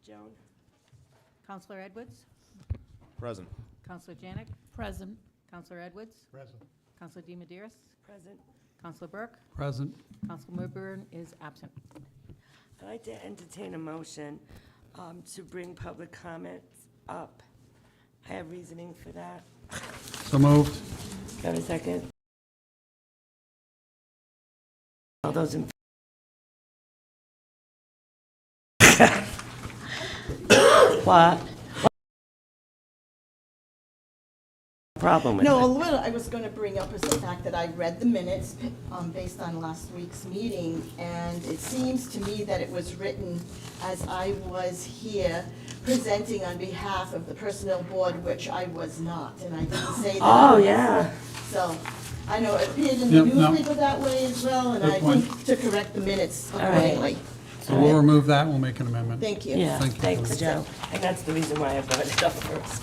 Joan? Counselor Edwards? Present. Counselor Janick? Present. Counselor Edwards? Present. Counselor DeMedeiros? Present. Counselor Burk? Present. Counselor Milbourne is absent. I'd like to entertain a motion to bring public comments up. I have reasoning for that. So moved. Do I have a second? All those in what? Problem with No, it? what I was going to bring up is the fact that I read the minutes based on last week's meeting, and it seems to me that it was written as I was here presenting on behalf of the Personnel Board, which I was not, and I didn't say that. Oh, yeah. So, I know it appeared in the Yep, no. newspaper that way as well, and Good I point. think to correct the minutes right. accordingly. So we'll remove that, we'll make an amendment. Thank you. Yeah, Thank you. thanks, Joe. And that's the reason why I brought it up first.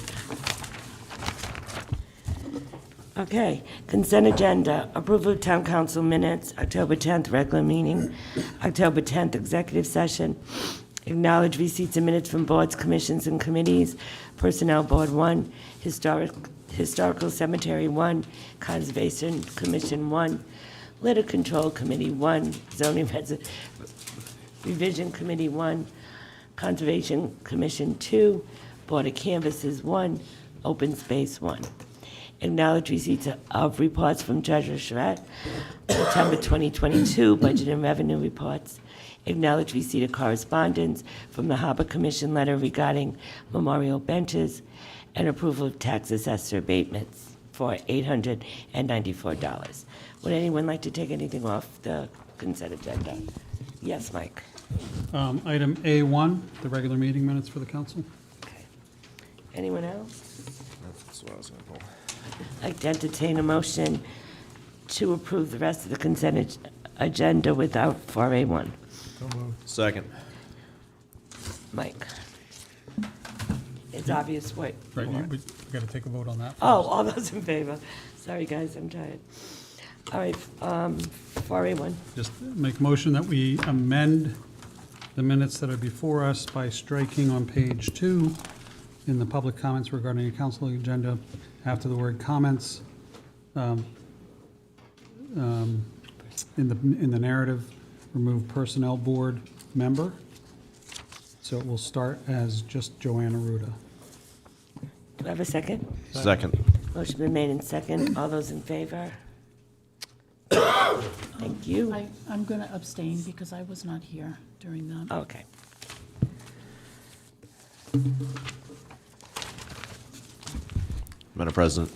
Okay, consent agenda, approval of town council minutes, October 10th, regular meeting, October 10th, executive session, acknowledge receipts and minutes from boards, commissions, and committees, Personnel Board 1, Historical Cemetery 1, Conservation Commission 1, Litter Control Committee 1, Zoning Revision Committee 1, Conservation Commission 2, Board of Canvassers 1, Open Space 1. Acknowledge receipts of reports from Treasurer Saurette, September 2022, budget and revenue reports. Acknowledge receipt of correspondence from the Harbor Commission letter regarding memorial benches, and approval of tax assessor abatements for $894. Would anyone like to take anything off the consent agenda? Yes, Mike. Item A1, the regular meeting minutes for the council. Okay. Anyone else? That's what I was going to pull. I'd like to entertain a motion to approve the rest of the consent agenda without 4A1. So moved. Second. Mike. It's obvious what. Right, we got to take a vote on that. Oh, all those in favor. Sorry, guys, I'm tired. All right, 4A1. Just make a motion that we amend the minutes that are before us by striking on page 2 in the public comments regarding a council agenda, after the word comments, in the narrative, remove personnel board member. So it will start as just Joanna Ruda. Do I have a second? Second. Motion been made in second. All those in favor? Thank you. I'm going to abstain because I was not here during that. Okay. Madam President,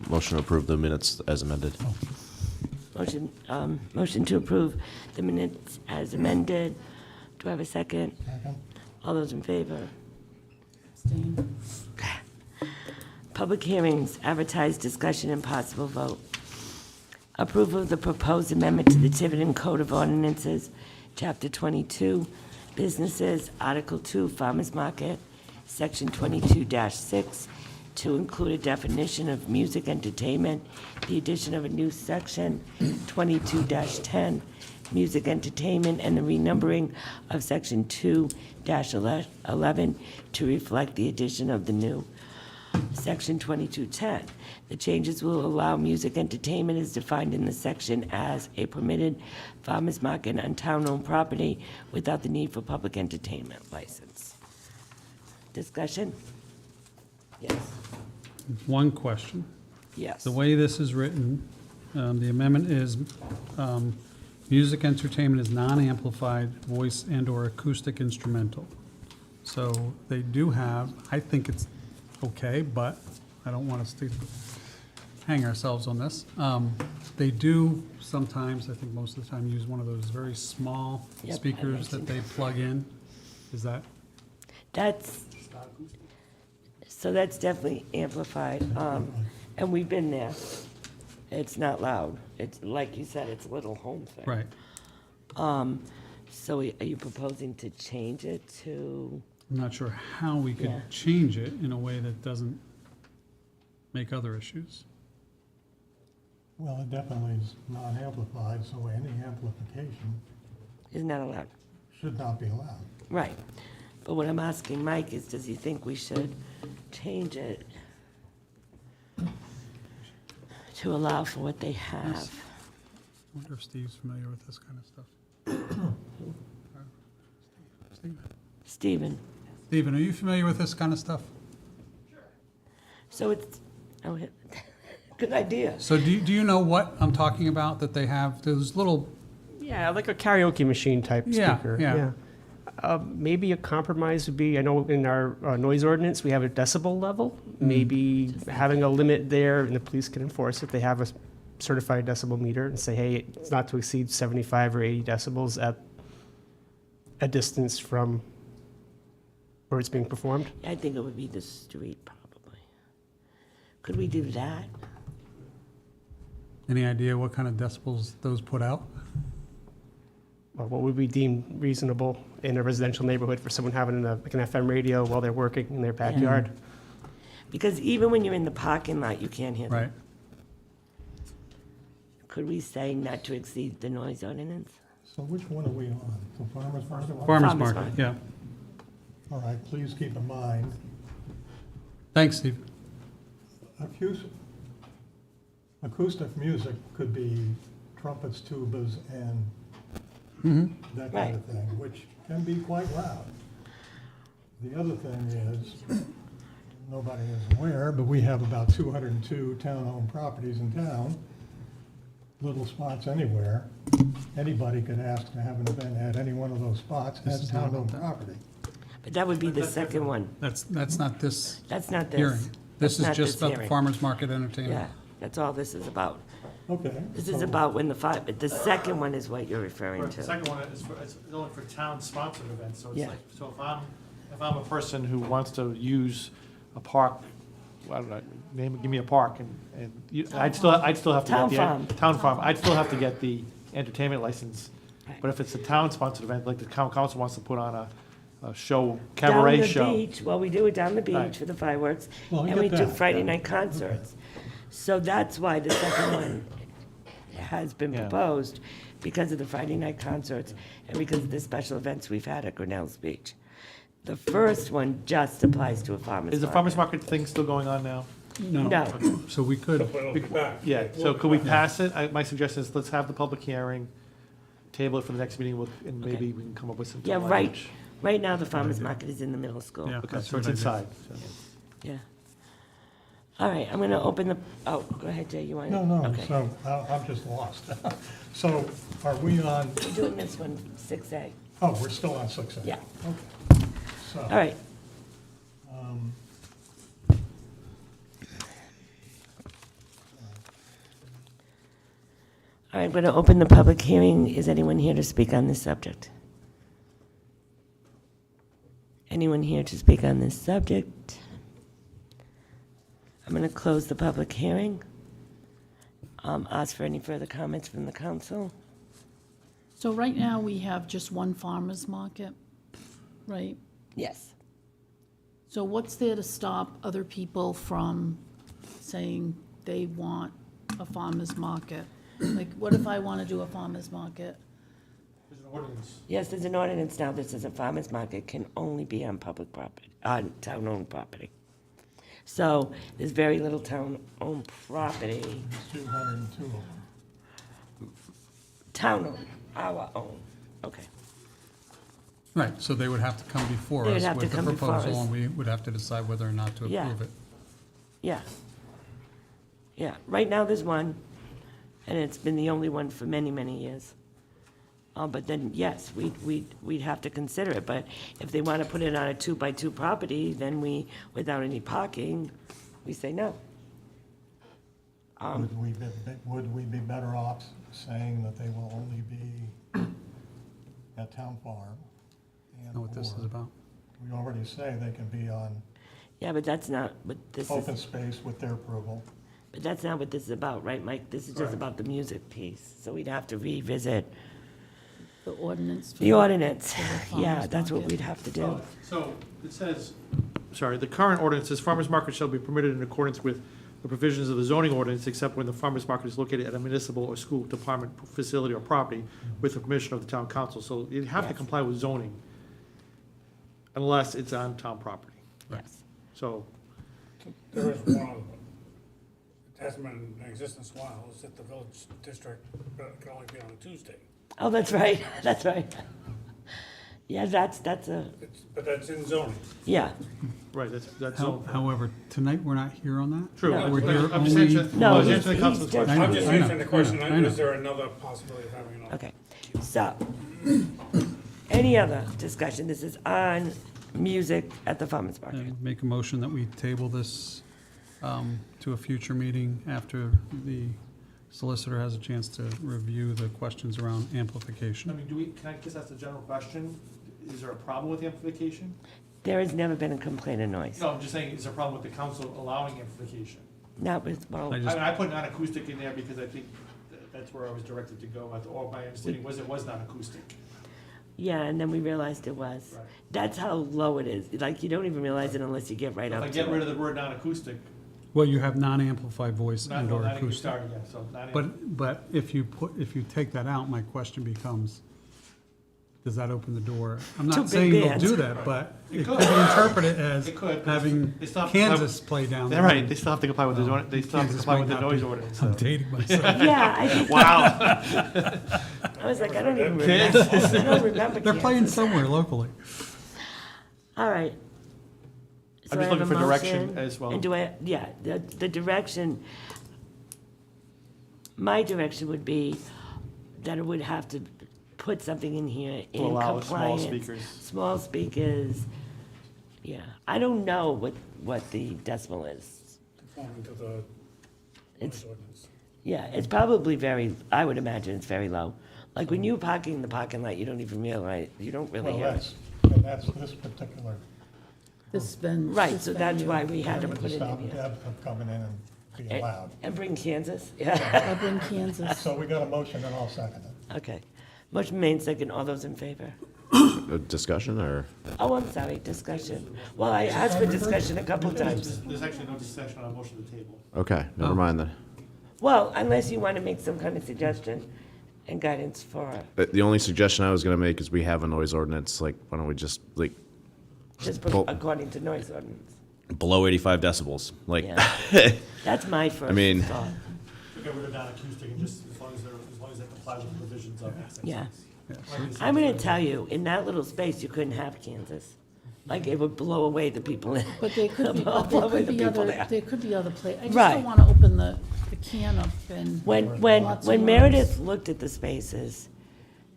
motion to approve the minutes as amended. Motion to approve the minutes as amended. Do I have a second? All those in favor? Abstain. Public hearings, advertised discussion and possible vote. Approval of the proposed amendment to the Tiverton Code of Ordinances, Chapter 22, Businesses, Article 2, Farmers Market, Section 22-6, to include a definition of music entertainment, the addition of a new section, 22-10, music entertainment, and the renumbering of Section 2-11 to reflect the addition of the new Section 2210. The changes will allow music entertainment as defined in the section as a permitted farmers market on town-owned property without the need for public entertainment license. Discussion? Yes. One question. Yes. The way this is written, the amendment is, music entertainment is non-amplified voice and/or acoustic instrumental. So they do have, I think it's okay, but I don't want us to hang ourselves on this. They do sometimes, I think most of the time, use one of those very small Yep, I speakers that they plug in. Is that? So that's definitely amplified, and we've been there. It's not loud. It's, like you said, it's a little home thing. Right. So are you proposing to change it to? I'm not sure how we could Yeah. change it in a way that doesn't make other issues. Well, it definitely is non-amplified, so any amplification Is not allowed. should not be allowed. Right. But what I'm asking Mike is, does he think we should change it to allow for what they have? I wonder if Steve's familiar with this kind of stuff. Stephen? Stephen, are you familiar with this kind of stuff? So it's, oh, good idea. So do you know what I'm talking about, that they have those little, Yeah, like a karaoke machine type Yeah, speaker. yeah. Maybe a compromise would be, I know in our noise ordinance, we have a decibel level. Maybe having a limit there, and the police can enforce it. They have a certified decibel meter and say, hey, it's not to exceed 75 or 80 decibels at a distance from where it's being performed. I think it would be the street, probably. Could we do that? any idea what kind of decibels those put out? Well, what would be deemed reasonable in a residential neighborhood for someone having like an FM radio while they're working in their backyard? Because even when you're in the parking lot, you can't hear them. Right. Could we say not to exceed the noise ordinance? So which one are we on? The farmer's market one? Farmers Farmers market, market. yeah. All right, please keep in mind, Thanks, Steve. acoustic music could be trumpets, tubas, and that kind of thing, which can be quite loud. The other thing is, nobody is aware, but we have about 202 town-owned properties in town, little spots anywhere. Anybody could ask to have an event at any one of those spots This as is not town-owned about that. property. But that would be the second one. That's not this That's not this. hearing. This That's is not just this about the hearing. farmer's market entertainment. Yeah, that's all this is about. Okay. This is so- about when but the second one is what you're referring Right, the to. second one is for, it's only for town-sponsored events, so it's Yeah. like, so if I'm a person who wants to use a park, I don't know, give me a park, and I'd still have to Town get farm. the, town farm, I'd still have to get the entertainment license. Right. But if it's a town-sponsored event, like the town council wants to put on a show, Down cabaret the show. beach, well, we do it down the Right. beach for the fireworks, Well, I and we get do that, Friday yeah. night concerts. So that's why the second one has been Yeah. proposed, because of the Friday night concerts and because of the special events we've had at Grinnell's Beach. The first one just applies to a farmer's market. Is the farmer's market thing still going on now? No, So we could, Yeah, so could we pass it? My suggestion is let's have the public hearing, table it for the next meeting, and maybe we can come up with some. yeah, right, language. right now the farmer's market is in the middle school. yeah. Okay, that's so a it's good idea. inside. so. Yeah. All right, I'm gonna open the, oh, go ahead, Jay, you want? No, Okay. so I'm just lost. So are we on, We're doing this one, 6A. oh, we're still on 6A? Yeah. Okay. So, All right, all right, I'm gonna open the public hearing. Is anyone here to speak on this subject? Anyone here to speak on this subject? I'm gonna close the public hearing. Ask for any further comments from the council. So right now, we have just one farmer's market, right? Yes. So what's there to stop other people from saying they want a farmer's market? Like, what if I want to do a farmer's market? There's an ordinance. Yes, there's an ordinance now that says a farmer's market can only be on public property, on town-owned property. So there's very little town-owned property, 202 of them. town-owned, our own, okay. Right, so they would have to come before They would us have to with the come before proposal, us. and we would have to decide whether or not to Yeah. approve it. Yeah. Yeah, right now there's one, and it's been the only one for many, many years. But then, yes, we'd have to consider it, but if they want to put it on a 2-by-2 property, then without any parking, we say no. Would we be better off saying that they will only be at Town Farm? Know what this is about? We already say they can be on Yeah, but that's not what this open is, space with their approval. but that's not what this is about, right, Mike? This is just about the music piece, so we'd have to revisit The ordinance? for the ordinance. for the Yeah, farmer's that's what market? we'd have to do. So it says, sorry, the current ordinance says farmer's market shall be permitted in accordance with the provisions of the zoning ordinance, except when the farmer's market is located at a municipal or school department facility or property with the permission of the town council. So you'd have to Yes. comply with zoning. unless it's on town property. Yes. So, There is one other one. It hasn't been in existence in a while, is that the village district, but it can only be on a Tuesday. Oh, that's right, that's right. Yeah, that's a, But that's in zoning. yeah. right, that's How- all. However, tonight, we're not here on that. True. No. We're here I'm just only. answering, No, I was he's- answering the council's he's just- question. I'm just I know, answering the question, I know. is there another possibility of having another? Okay, so, any other discussion? This is on music at the farmer's market. And make a motion that we table this to a future meeting after the solicitor has a chance to review the questions around I amplification. mean, can I just ask a general question? Is there a problem with amplification? There has never been a complaint of noise. No, I'm just saying, is there a problem with the council allowing amplification? Not with, well, I I just- mean, I put non-acoustic in there because I think that's where I was directed to go. Or my understanding was it was non-acoustic. yeah, and then we realized it was. Right. That's how low it is. Like, you don't even realize it unless you get right If up I to get rid it. of the word non-acoustic, Well, you have non-amplified voice not, and no, or not even acoustic. started yet, so non. But if you take that out, my question becomes, does that open the door? I'm To not big saying you'll bands. do that, but It it could. could be interpreted as It could, but having it's not- Kansas play down there. They're right, they still have to comply with the, Well, they still have to Kansas comply might with the not noise be- ordinance. I'm so. dating myself. Yeah, I think, Wow. I was like, I don't even remember. I don't remember They're playing Kansas. somewhere locally. All right. So I'm I just have looking a for direction motion, as well. And do I, yeah, the direction, my direction would be that it would have to put something in here in To allow compliance. small speakers. Small speakers, yeah. I don't know what the decimal is. Conforming to the It's, noise ordinance. yeah, it's probably very, I would imagine it's very low. Like when you're parking in the parking lot, you don't even realize, you don't really Well, hear it. that's this particular, This venue. Right, so that's why we had to to put it stop in here. Deb from coming in and be allowed. And bring Kansas, yeah, I'll bring Kansas. So we got a motion and I'll second it. okay. Motion made second, all those in favor? Discussion or? Oh, I'm sorry, discussion. Well, I asked for discussion a couple times. There's actually no discussion on a motion to the table. Okay, never mind then. Well, unless you want to make some kind of suggestion and guidance for, The only suggestion I was gonna make is we have a noise ordinance, like, why don't we just, like, just Well- according to noise ordinance. below 85 decibels? Like, Yeah. That's my first mean- thought. Get rid of non-acoustic and just, as long as they comply with the provisions of it. Yeah. I'm gonna tell you, in that little space, you couldn't have Kansas. Like, it would blow away the people in. But there could be, blow but there away could the be people other, there. there could be other play. I just Right. don't want to open the can up and. When Lots of noise. Meredith looked at the spaces,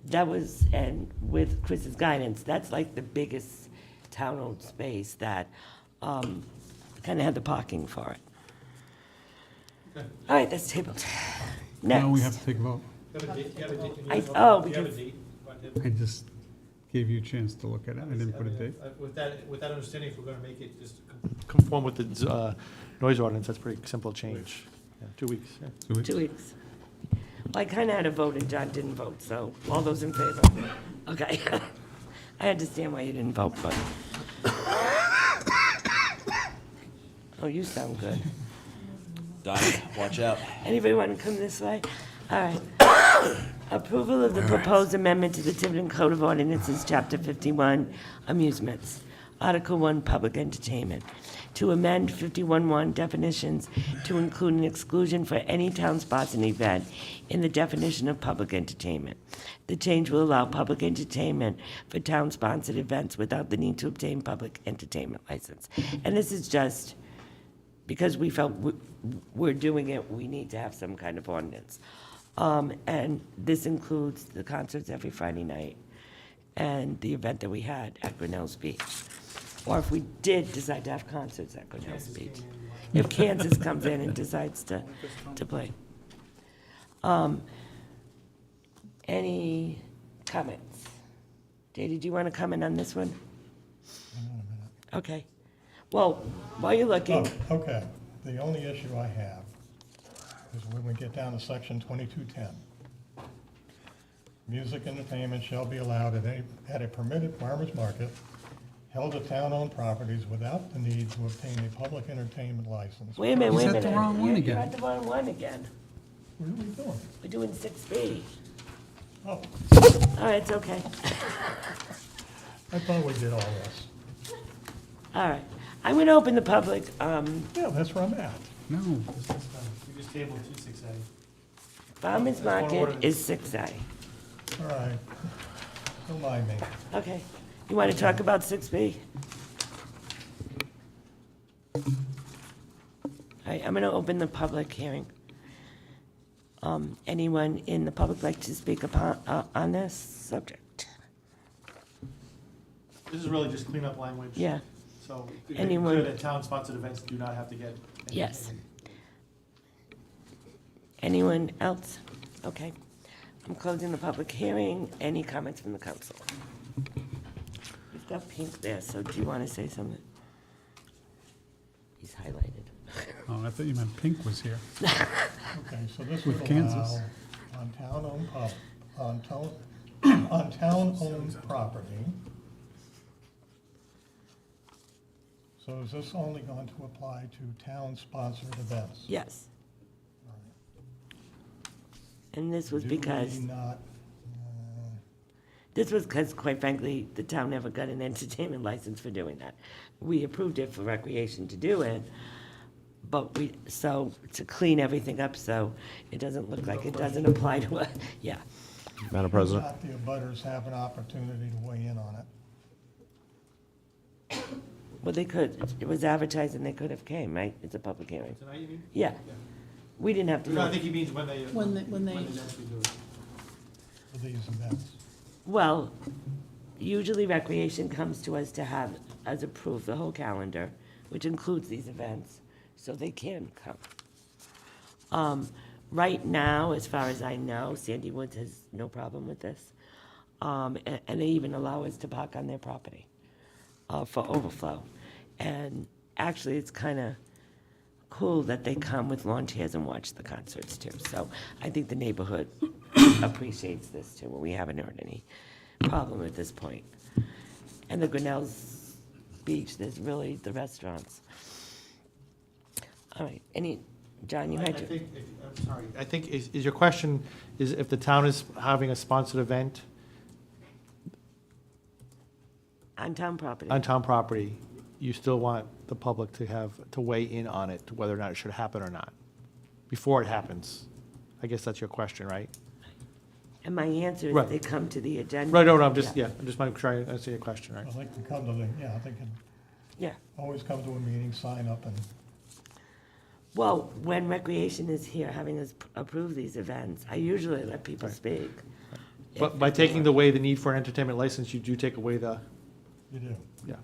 that was, and with Chris's guidance, that's like the biggest town-owned space that kind of had the parking for it. All right, that's tabled. Now we have Next. to take a vote. Oh, Do you have a because, date? I just gave you a chance to look at it. I didn't put a date. With that understanding, if we're gonna make it just conform with the noise ordinance, that's pretty simple change. Yeah, 2 weeks, yeah. 2 weeks? 2 weeks. Well, I kind of had a vote and John didn't vote, so all those in favor? Okay. I understand why you didn't vote, but. Oh, you sound good. Doc, watch out. Anybody want to come this way? All right. Approval of the proposed amendment to the Tiverton Code of Ordinances, Chapter 51, Amusements, Article 1, Public Entertainment, to amend 51.1 definitions to include an exclusion for any town-sponsored event in the definition of public entertainment. The change will allow public entertainment for town-sponsored events without the need to obtain public entertainment license. And this is just because we felt we're doing it, we need to have some kind of ordinance. And this includes the concerts every Friday night and the event that we had at Grinnell's Beach. Or if we did decide to have concerts at Grinnell's Beach. If Kansas comes in and decides to play. Any comments? Dee, do you want to comment on this one? Okay. Well, while you're looking, Oh, okay. The only issue I have is when we get down to section 2210. Music entertainment shall be allowed at a permitted farmer's market held at town-owned properties without the need to obtain a public entertainment license. wait a minute, Is wait a that minute. the wrong one You're again? at the wrong one again. What are we doing? We're doing 6B. Oh, All right, it's okay. I thought we did all this. All right, I'm going to open the public, Yeah, that's where I'm at. No, We just tabled 26A. farmer's That's one market ordinance. is 6A. All right. Don't mind me. Okay, you want to talk about 6B? All right, I'm going to open the public hearing. Anyone in the public like to speak upon, on this subject? This is really just cleanup language. Yeah, So, it's Anyone- clear that town-sponsored events do not have to get. any- yes. Anyone else? Okay. I'm closing the public hearing. Any comments from the council? We've got Pink there, so do you want to say something? He's highlighted. oh, I thought you meant Pink was here. Okay, so this With would Kansas. allow on town-owned on town-owned property. So is this only going to apply to town-sponsored events? Yes. And this was Do we because, not, this was because, quite frankly, the town never got an entertainment license for doing that. We approved it for recreation to do it, but so to clean everything up so it doesn't look like it doesn't apply to us, yeah. Madam President? not the abutters have an opportunity to weigh in on it? Well, they could, it was advertised and they could have came, right? It's a public hearing. Tonight, you mean? Yeah. We didn't have to. No, I think he means when they. When they- actually do it. For these events? Well, usually recreation comes to us to have us approve the whole calendar, which includes these events, so they can come. Right now, as far as I know, Sandy Woods has no problem with this. And they even allow us to park on their property for overflow. And actually, it's kind of cool that they come with lawn chairs and watch the concerts too. So I think the neighborhood appreciates this too. We haven't heard any problem at this point. And the Grinnell's Beach, there's really the restaurants. All right, John, you I had your, think, I'm sorry, I think is your question is if the town is having a sponsored event on town property. on town property, you still want the public to weigh in on it, whether or not it should happen or not, before it happens. I guess that's your question, right? And my answer is Right. they come to the agenda. Right, no, I'm just trying to answer your question, right? Well, they can come to the, yeah, they can Yeah. always come to a meeting, sign up, and Well, when recreation is here, having us approve these events, I usually let people Right. speak. But by taking away the need for an entertainment license, you do take away the, you do. yeah,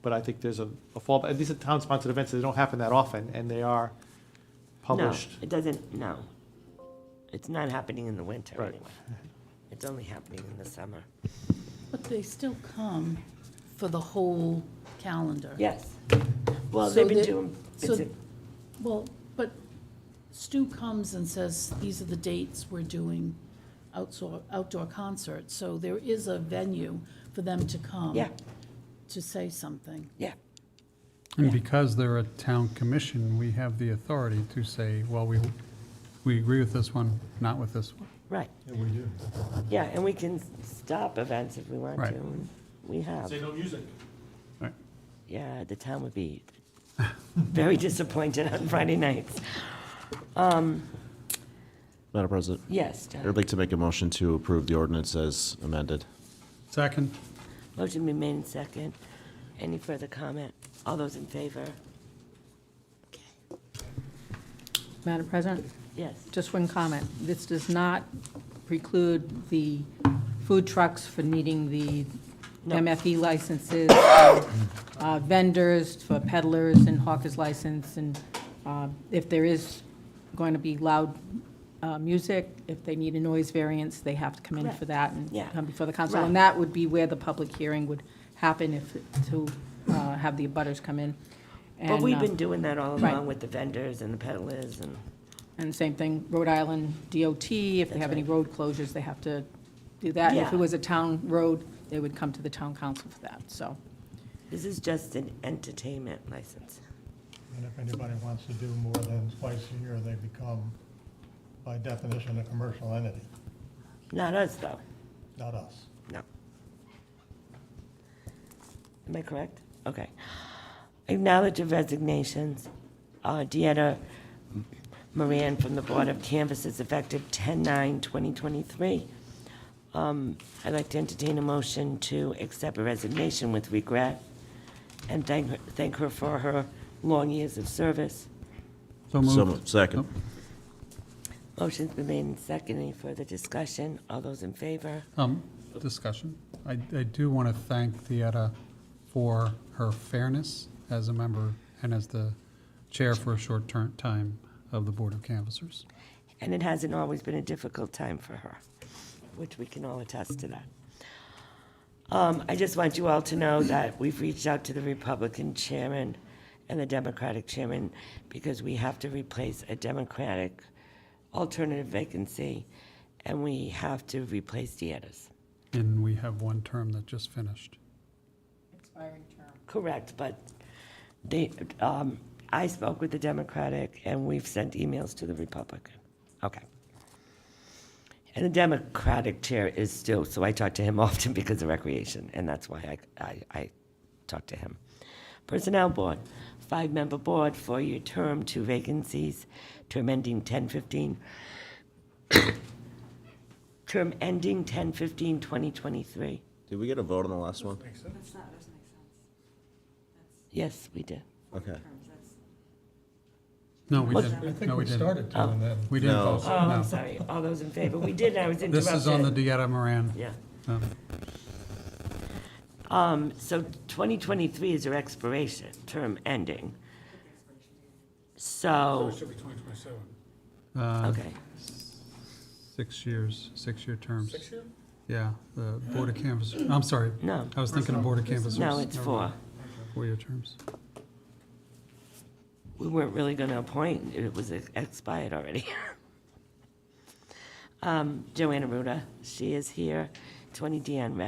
but I think there's a fall, at least at town-sponsored events, they don't happen that often, and they are published. No, it doesn't, no. It's not happening in the winter Right. anyway. It's only happening in the summer. But they still come for the whole calendar. Yes. Well, So they've been they- doing, so- it's a- Well, but Stu comes and says, these are the dates we're doing outdoor concerts, so there is a venue for them to come. Yeah. To say something. yeah, And because they're a town commission, we have the authority to say, well, we agree with this one, not with this one. right. Yeah, we do. Yeah, and we can stop events if we want to. Right. And we have. Say no music. Right. Yeah, the town would be very disappointed on Friday nights. Madam President? Yes, John. I'd like to make a motion to approve the ordinance as amended. Second, Motion been made in second. Any further comment? All those in favor? Madam President, Yes. just one comment. This does not preclude the food trucks for needing the No. MFE licenses, vendors for peddlers and hawkers license, and if there is going to be loud music, if they need a noise variance, they have to come in Correct. for that and Yeah. come before the council. Right. And that would be where the public hearing would happen to have the abutters come in. But And, we've been doing that all right. along with the vendors and the peddlers and, And same thing, Rhode Island DOT, if they That's have any right. road closures, they have to do that. And if Yeah. it was a town road, they would come to the town council for that, so. this is just an entertainment license. And if anybody wants to do more than twice a year, they become, by definition, a commercial entity, Not us, though. not us. No. Am I correct? Okay. Acknowledge of resignations. Deanna Moran from the Board of Canvassers effective 10/9/2023. I'd like to entertain a motion to accept a resignation with regret and thank her for her long years of service. So moved. Second. Motion's been made and seconded. Any further discussion? All those in favor? Discussion. I do want to thank Theata for her fairness as a member and as the chair for a short time of the Board of Canvassers. And it hasn't always been a difficult time for her, which we can all attest to that. I just want you all to know that we've reached out to the Republican chairman and the Democratic chairman because we have to replace a Democratic alternative vacancy, and we have to replace Deanna's. And we have one term that just finished. Expiring term. Correct, but they, I spoke with the Democratic, and we've sent emails to the Republican. Okay. And the Democratic chair is still, so I talk to him often because of recreation, and that's why I talk to him. Personnel Board, 5-member board, 4-year term, 2 vacancies, term ending 10/15. Term ending 10/15/2023. Did we get a vote on the last one? Makes sense. That's not, doesn't make sense. Yes, we did. Okay. No, we What? didn't. I think No, we didn't. started to, and then. We didn't No. vote. Oh, I'm No. sorry. All those in favor? We did, I was interrupted. This is on the Deanna Moran. Yeah. Um, So 2023 is her expiration, term ending. So it So, should be 2027. okay. 6 years, 6-year terms. 6 year? Yeah, the Board of Canvassers, I'm sorry. No. I was thinking of Board of Canvassers. No, it's Never 4. mind. 4-year terms. We weren't really going to appoint, it was expired already. Joanna Ruda, she is here, 20 Dion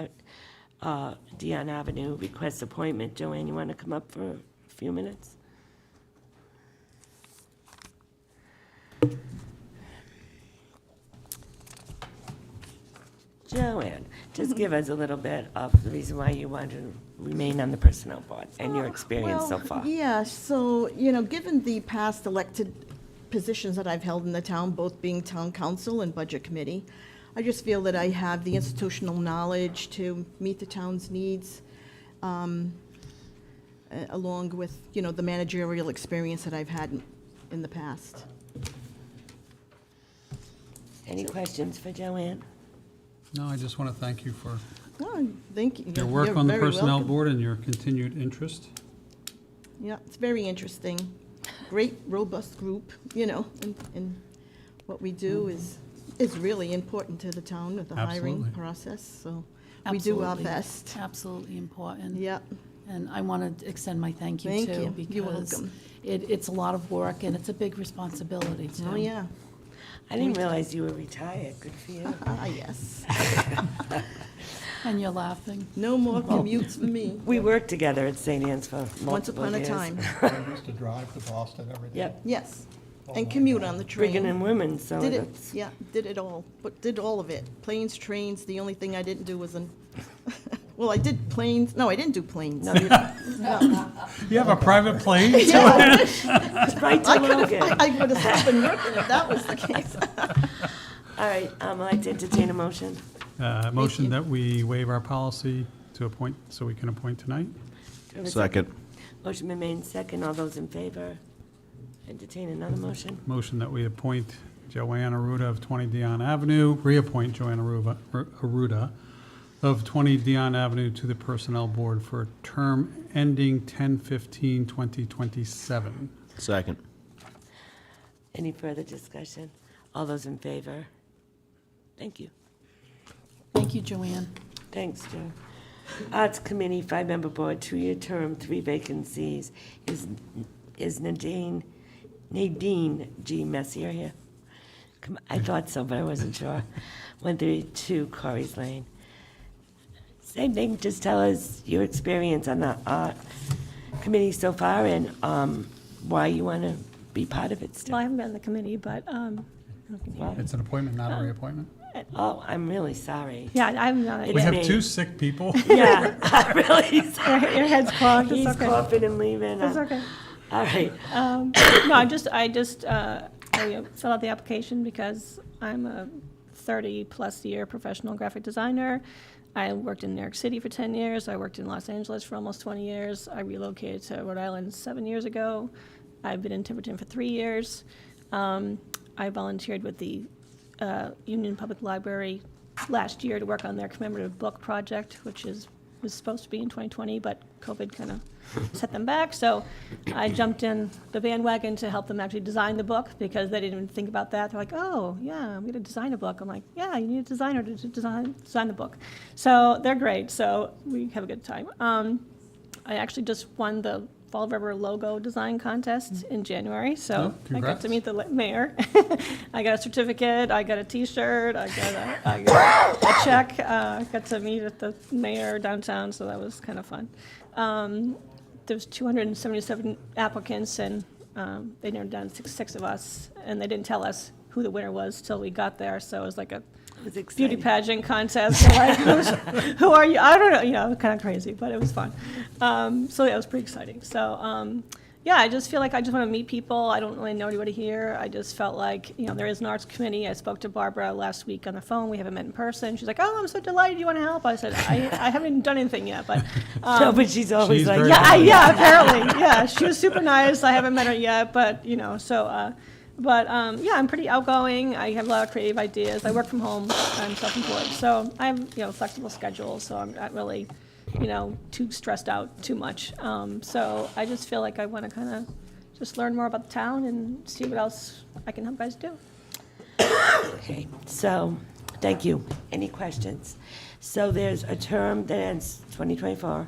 Avenue, request appointment. Joanne, you want to come up for a few minutes? Joanne, just give us a little bit of the reason why you want to remain on the Personnel Board and your experience so Well, far. Yeah, so, given the past elected positions that I've held in the town, both being town council and budget committee, I just feel that I have the institutional knowledge to meet the town's needs, along with, the managerial experience that I've had in the past. Any questions for Joanne? No, I just want to thank you for Oh, thank you. your work You're on the very Personnel welcome. Board and your continued interest. Yeah, it's very interesting. Great, robust group, and what we do is really important to the town with the hiring Absolutely. process, so we do our Absolutely. best. Absolutely important. Yeah, And I want to extend my thank you Thank too. you. You're Because welcome. it's a lot of work and it's a big responsibility too. oh, yeah. I didn't realize you were retired. Good for you. Ah, yes. And you're laughing. No more commutes for me. We worked together at St. Anne's for multiple Once upon a years. time. I used to drive to Boston every day. Yep, Yes, and commute on the Brigham train. and women, so Did it, that's, yeah, did it all, but did all of it. Planes, trains, the only thing I didn't do was well, I did planes, no, I didn't do planes. no, you- You have a private plane? Yeah, it's right to I could Logan. have, I would have stopped and working if that was the case. All right, I'd like to entertain a motion. Motion you. that we waive our policy to appoint, so we can appoint tonight. Do I have a Second. Motion been made second. All those in favor? Entertain another motion. Motion that we appoint Joanna Aruda of 20 Dion Avenue, reappoint Joanna Aruda of 20 Dion Avenue to the Personnel Board for a term ending 10/15/2027. Second. Any further discussion? All those in favor? Thank you. Thank you, Joanne. Thanks, Joe. Arts Committee, 5-member board, 2-year term, 3 vacancies. Is Nadine G. Messier here? I thought so, but I wasn't sure. 132 Corey's Lane. Same thing, just tell us your experience on the art committee so far and why you want to be part of it Well, still. I haven't been on the committee, but, Well, It's an appointment, not a reappointment. Oh, I'm really sorry. Yeah, I'm not. It's We have me. 2 sick people. Yeah, I'm really sorry. Your head's clogged, He's it's okay. coughing and leaving. It's okay. All right. No, I filled out the application because I'm a 30-plus year professional graphic designer. I worked in New York City for 10 years. I worked in Los Angeles for almost 20 years. I relocated to Rhode Island 7 years ago. I've been in Tiverton for 3 years. I volunteered with the Union Public Library last year to work on their commemorative book project, which was supposed to be in 2020, but COVID kind of set them back. So I jumped in the bandwagon to help them actually design the book because they didn't even think about that. They're like, oh, yeah, I'm going to design a book. I'm like, yeah, you need a designer to design the book. So they're great. So we have a good time. I actually just won the Fall River logo design contest in January, so Oh, I got congrats. to meet the mayor. I got a certificate, I got a T-shirt, I got a check. I got to meet with the mayor downtown, so that was kind of fun. There was 277 applicants, and they narrowed down to six of us, and they didn't tell us who the winner was till we got there, so it was like a It was beauty exciting. pageant contest. Like, who are you? I don't know, kind of crazy, but it was fun. So yeah, it was pretty exciting. So yeah, I just feel like I just want to meet people. I don't really know anybody here. I just felt like, there is an arts committee. I spoke to Barbara last week on the phone. We haven't met in person. She's like, oh, I'm so delighted you want to help. I said, I haven't done anything yet, but No, but she's always She's like, very yeah, yeah, apparently, yeah. She was super nice. I haven't met her yet, but so. Yeah, I'm pretty outgoing. I have a lot of creative ideas. I work from home. I'm self-employed, so I have flexible schedule. So I'm not really too stressed out too much. So I just feel like I want to kind of just learn more about the town and see what else I can help guys do. Okay, so, thank you. Any questions? So there's a term that ends 2024,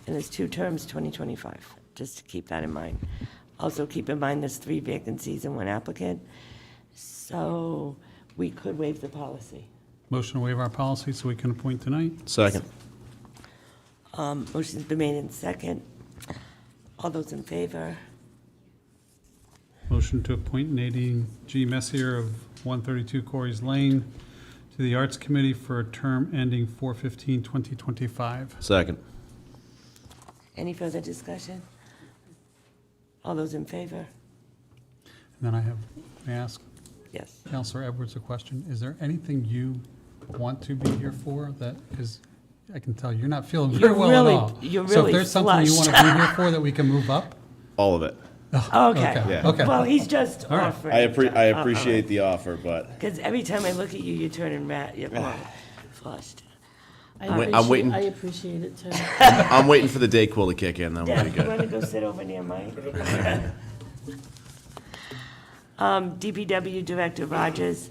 and there's 2 terms 2025, just to keep that in mind. Also, keep in mind there's 3 vacancies and 1 applicant, so we could waive the policy. Motion to waive our policy so we can appoint tonight. Second. Motion's been made in second. All those in favor? Motion to appoint Nadine G. Messier of 132 Corey's Lane to the Arts Committee for a term ending 4/15/2025. Second. Any further discussion? All those in favor? And then may I ask Yes. Counselor Edwards a question? Is there anything you want to be here for that is, I can tell you're not feeling very well really- at all. you're So really if there's something you want to flushed. be here for that we can move up? All of it. Okay. Yeah. Okay. Well, he's just All right. offering. I appreciate the offer, but Because every time I look at you, you're turning red, you're flushed. I'm waiting. I appreciate it too. I'm waiting for the Dayquil to kick in, then we'll be Deb, you good. want to go sit over near Mike? DPW Director Rogers,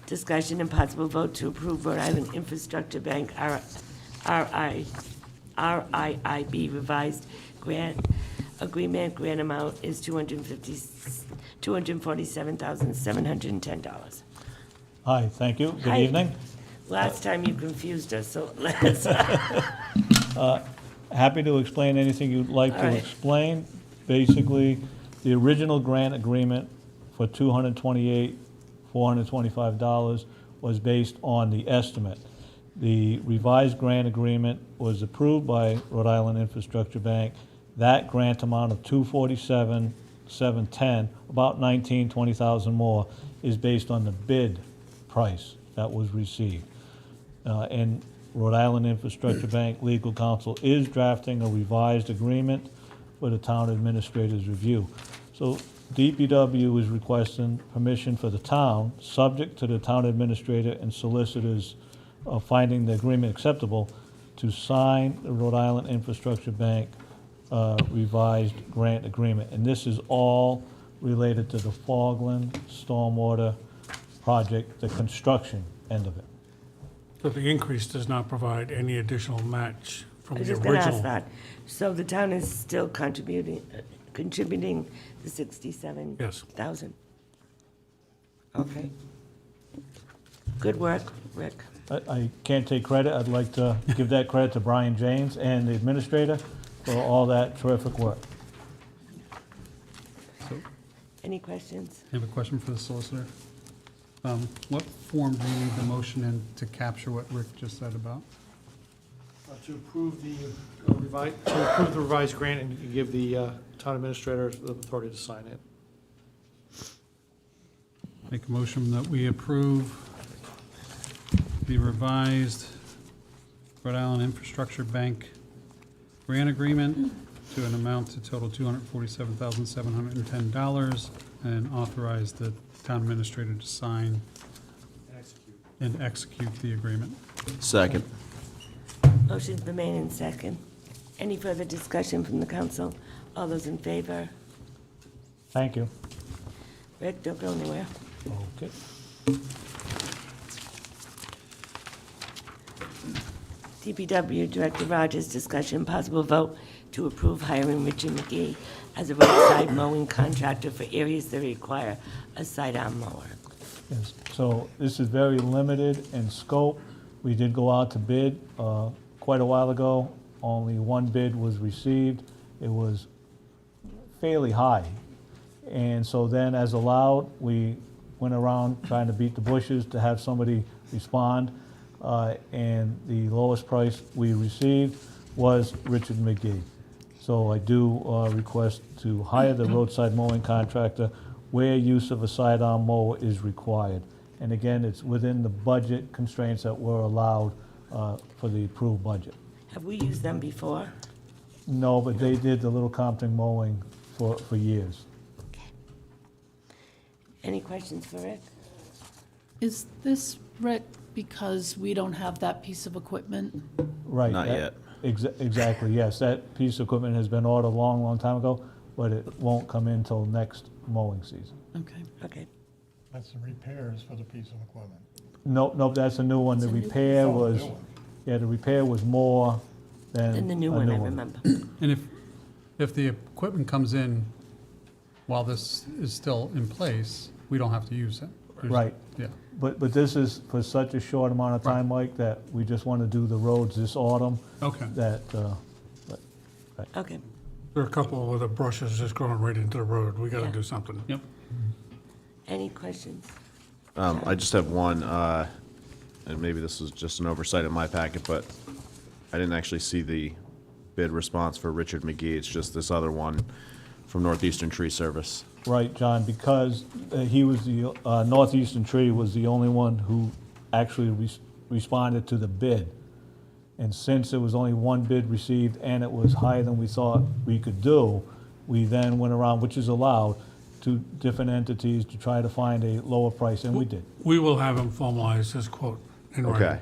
discussion and possible vote to approve Rhode Island Infrastructure Bank RIIB revised grant agreement. Grant amount is $247,710. Hi, thank you. Good Hi. evening. Last time you confused us, so let's, Happy to explain anything you'd like All to right. explain. Basically, the original grant agreement for $228,425 was based on the estimate. The revised grant agreement was approved by Rhode Island Infrastructure Bank. That grant amount of $247,710, about $20,000 more, is based on the bid price that was received. And Rhode Island Infrastructure Bank Legal Counsel is drafting a revised agreement for the town administrator's review. So DPW is requesting permission for the town, subject to the town administrator and solicitors finding the agreement acceptable, to sign the Rhode Island Infrastructure Bank revised grant agreement. And this is all related to the Fogland Stormwater Project, the construction end of it. So the increase does not provide any additional match I from was the just gonna ask original. that. So the town is still contributing the 67,000? Yes. Okay. Good work, Rick. I can't take credit. I'd like to give that credit to Brian James and the administrator for all that terrific work. Any questions? I have a question for the solicitor. What form do you need the motion in to capture what Rick just said about? To approve the revised grant and give the town administrator the authority to sign it. Make a motion that we approve the revised Rhode Island Infrastructure Bank grant agreement to an amount to total $247,710 and authorize the town administrator to sign and execute the agreement. Second. Motion's been made in second. Any further discussion from the council? All those in favor? Thank you. Rick, don't go anywhere. Okay. DPW Director Rogers, discussion, possible vote to approve hiring Richard McGee as a roadside mowing contractor for areas that require a sidearm mower. Yes, so this is very limited in scope. We did go out to bid quite a while ago. Only one bid was received. It was fairly high. And so then, as allowed, we went around trying to beat the bushes to have somebody respond. And the lowest price we received was Richard McGee. So I do request to hire the roadside mowing contractor where use of a sidearm mower is required. And again, it's within the budget constraints that were allowed for the approved budget. Have we used them before? No, but they did the Little Compton mowing for years. Any questions for Rick? Is this, Rick, because we don't have that piece of equipment? Right. Not that- Exactly, yes. That piece of equipment has been ordered a long, long time ago, but it won't come in till next mowing season. Okay. Okay. That's the repairs for the piece of equipment. Nope, that's a new one. The repair Oh, was, new one. yeah, the repair was more than And the new a one, I remember. And if the equipment comes in while this is still in place, we don't have to use it. Right. Yeah. But this is for such a short amount of time, Mike, that we just want to do the roads this autumn, Okay. that, Okay. There are a couple of the brushes just growing right into the road. We gotta Yeah. do something. Yep. Any questions? I just have one, and maybe this was just an oversight in my packet, but I didn't actually see the bid response for Richard McGee. It's just this other one from Northeastern Tree Service. right, John, because he was the, Northeastern Tree was the only one who actually responded to the bid. And since there was only one bid received and it was higher than we thought we could do, we then went around, which is allowed, to different entities to try to find a lower price, and we did. We will have him formalize his quote in writing. Okay.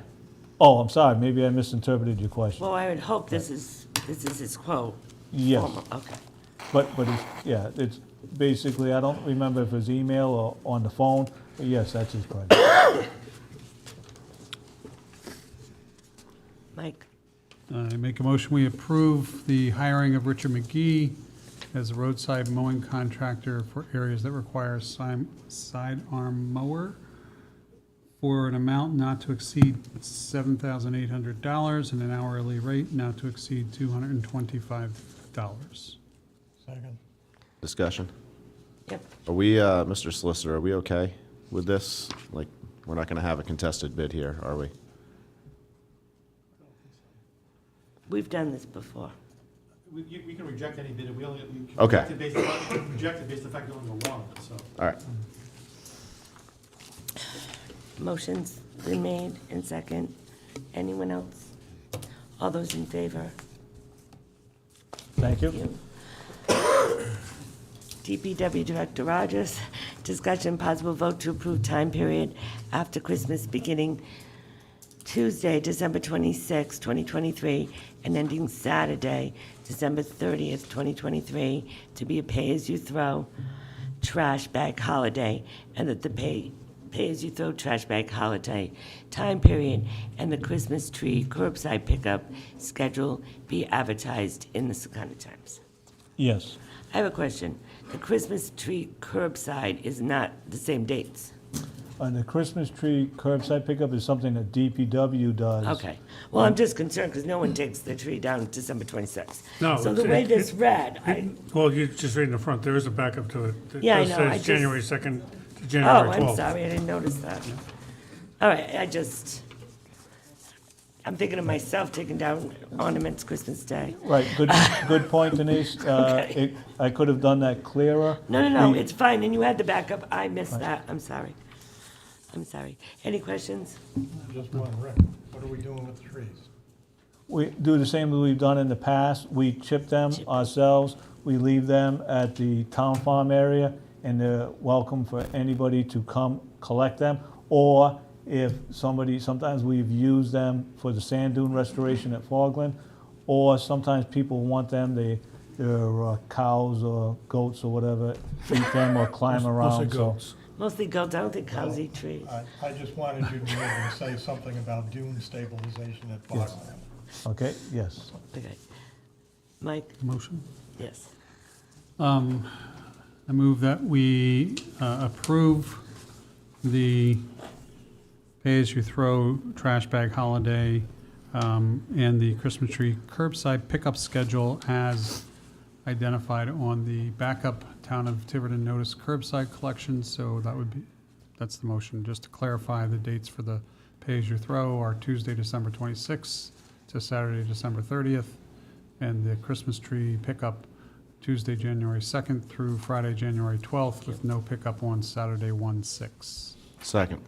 Oh, I'm sorry, maybe I misinterpreted your question. Well, I would hope this is his quote. Yes, Formal. Okay. but it's, yeah, it's basically, I don't remember if it's email or on the phone, but yes, that's his price. Mike? I make a motion, we approve the hiring of Richard McGee as a roadside mowing contractor for areas that require sidearm mower for an amount not to exceed $7,800 and an hourly rate not to exceed $225. Second. Discussion? Yep. Are we, Mr. Solicitor, are we okay with this? Like, we're not gonna have a contested bid here, are we? We've done this before. We can reject any bid, we only, we can Okay. reject it based on the fact that we only go along with it, so. All right. Motion's been made and second. Anyone else? All those in favor? Thank you. You. DPW Director Rogers, discussion possible vote to approve time period after Christmas beginning Tuesday, December 26, 2023, and ending Saturday, December 30th, 2023, to be a pay-as-you-throw trash bag holiday, and that the pay-as-you-throw trash bag holiday time period and the Christmas tree curbside pickup schedule be advertised in the Secunda Times. Yes, I have a question. The Christmas tree curbside is not the same dates. and the Christmas tree curbside pickup is something that DPW does. Okay. Well, I'm just concerned because no one takes the tree down December 26th. No, So the way this read, Well, you just read in the front, there is a backup to it. It Yeah, I does know, say I it's just- January 2nd Oh, January I'm 12th. sorry, I didn't notice that. All right, I'm thinking of myself taking down ornaments Christmas Day. Right, good point, Denise. I could have done that clearer. No, We- it's fine, and you had the backup, I missed that, I'm sorry. Any questions? Just one, Rick, what are we doing with the trees? We do the same as we've done in the past. We chip them ourselves. We leave them at the town farm area, and they're welcome for anybody to come collect them. Or if sometimes we've used them for the sand dune restoration at Fogland, or sometimes people want them, they're cows or goats or whatever, eat them or climb around, so. Mostly goats, I don't think cows eat trees. I just wanted you to be able to say something about dune stabilization at Boston. Okay, yes. Okay. Mike? Motion? Yes. I move that we approve the pay-as-you-throw trash bag holiday and the Christmas tree curbside pickup schedule as identified on the backup Town of Tiverton notice curbside collection. So that's the motion, just to clarify the dates for the pay-as-you-throw are Tuesday, December 26th to Saturday, December 30th, and the Christmas tree pickup Tuesday, January 2nd through Friday, January 12th, with no pickup on Saturday, 1/6. Second.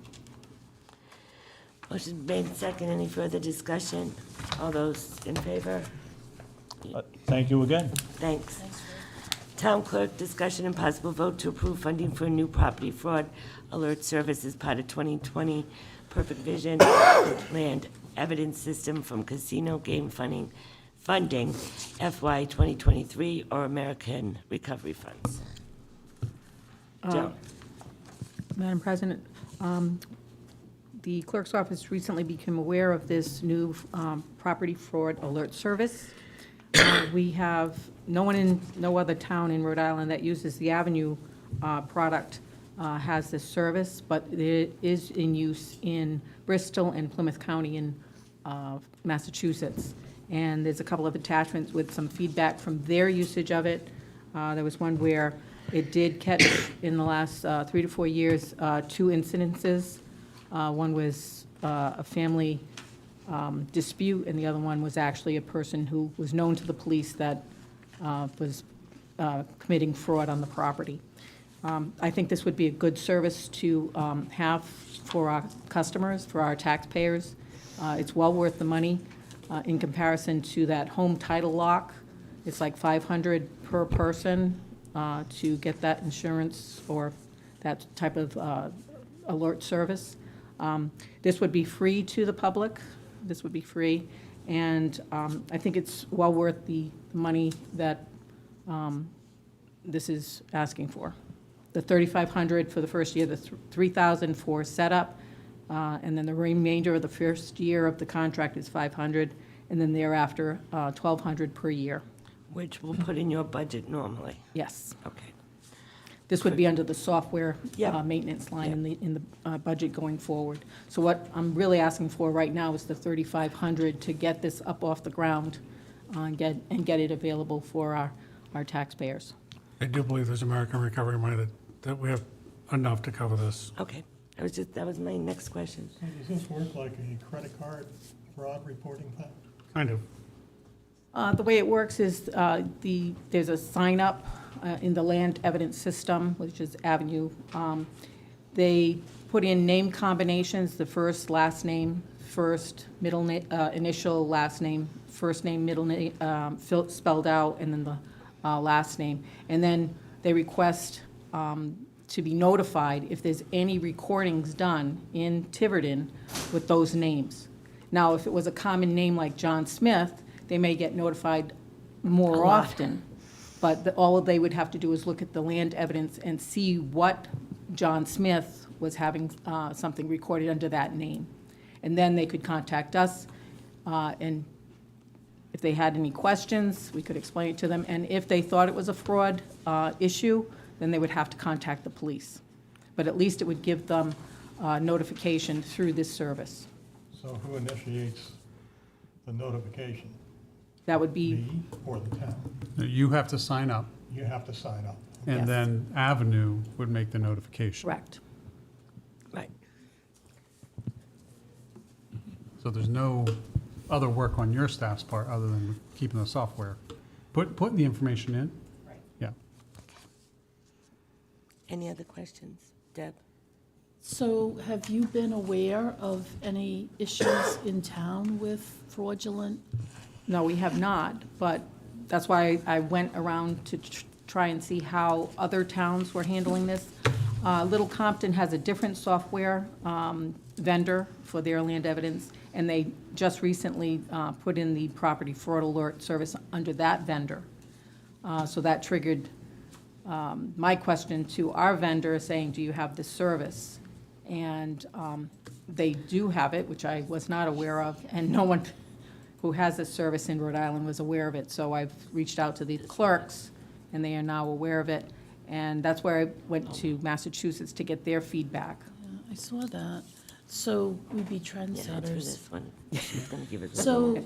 Motion made second. Any further discussion? All those in favor? Thank you again. Thanks. Town clerk, discussion and possible vote to approve funding for a new property fraud alert service as part of 2020 Perfect Vision Land Evidence System from Casino Game Funding FY2023 or American Recovery Funds. Joe? Madam President, the clerk's office recently became aware of this new property fraud alert service. We have no other town in Rhode Island that uses the Avenue product has this service, but it is in use in Bristol and Plymouth County in Massachusetts. And there's a couple of attachments with some feedback from their usage of it. There was one where it did catch in the last 3 to 4 years 2 incidences. One was a family dispute, and the other one was actually a person who was known to the police that was committing fraud on the property. I think this would be a good service to have for our customers, for our taxpayers. It's well worth the money in comparison to that home title lock. It's like $500 per person to get that insurance or that type of alert service. This would be free to the public. This would be free, and I think it's well worth the money that this is asking for. The $3,500 for the first year, the $3,000 for setup, and then the remainder of the first year of the contract is $500, and then thereafter $1,200 per year. Which we'll put in your budget normally. Yes. Okay. This would be under the software Yep. maintenance line in the budget going forward. So what I'm really asking for right now is the $3,500 to get this up off the ground and get it available for our taxpayers. I do believe there's American Recovery money that we have enough to cover this. Okay. That was my next question. So does this work like a credit card fraud reporting thing? Kind of. The way it works is there's a sign-up in the land evidence system, which is Avenue. They put in name combinations, the first, last name, first, middle initial, last name, first name, middle name, spelled out, and then the last name. And then they request to be notified if there's any recordings done in Tiverton with those names. Now, if it was a common name like John Smith, they may get notified more often. But all they would have to do is look at the land evidence and see what John Smith was having something recorded under that name. And then they could contact us, and if they had any questions, we could explain it to them. And if they thought it was a fraud issue, then they would have to contact the police. But at least it would give them notification through this service. So who initiates the notification? That would be, Me or the town? You have to sign up. you have to sign up. And Yes. then Avenue would make the notification. Correct. Right. So there's no other work on your staff's part other than keeping the software, putting the information in? Right. Yeah. Any other questions? Deb? So have you been aware of any issues in town with fraudulent? No, we have not, but that's why I went around to try and see how other towns were handling this. Little Compton has a different software vendor for their land evidence, and they just recently put in the property fraud alert service under that vendor. So that triggered my question to our vendor saying, do you have this service? And they do have it, which I was not aware of, and no one who has this service in Rhode Island was aware of it. So I've reached out to the clerks, and they are now aware of it. And that's where I went to Massachusetts to get their feedback. Yeah, I saw that. So we'd be Yeah, it's for trendsetters. this one. She's gonna give us So-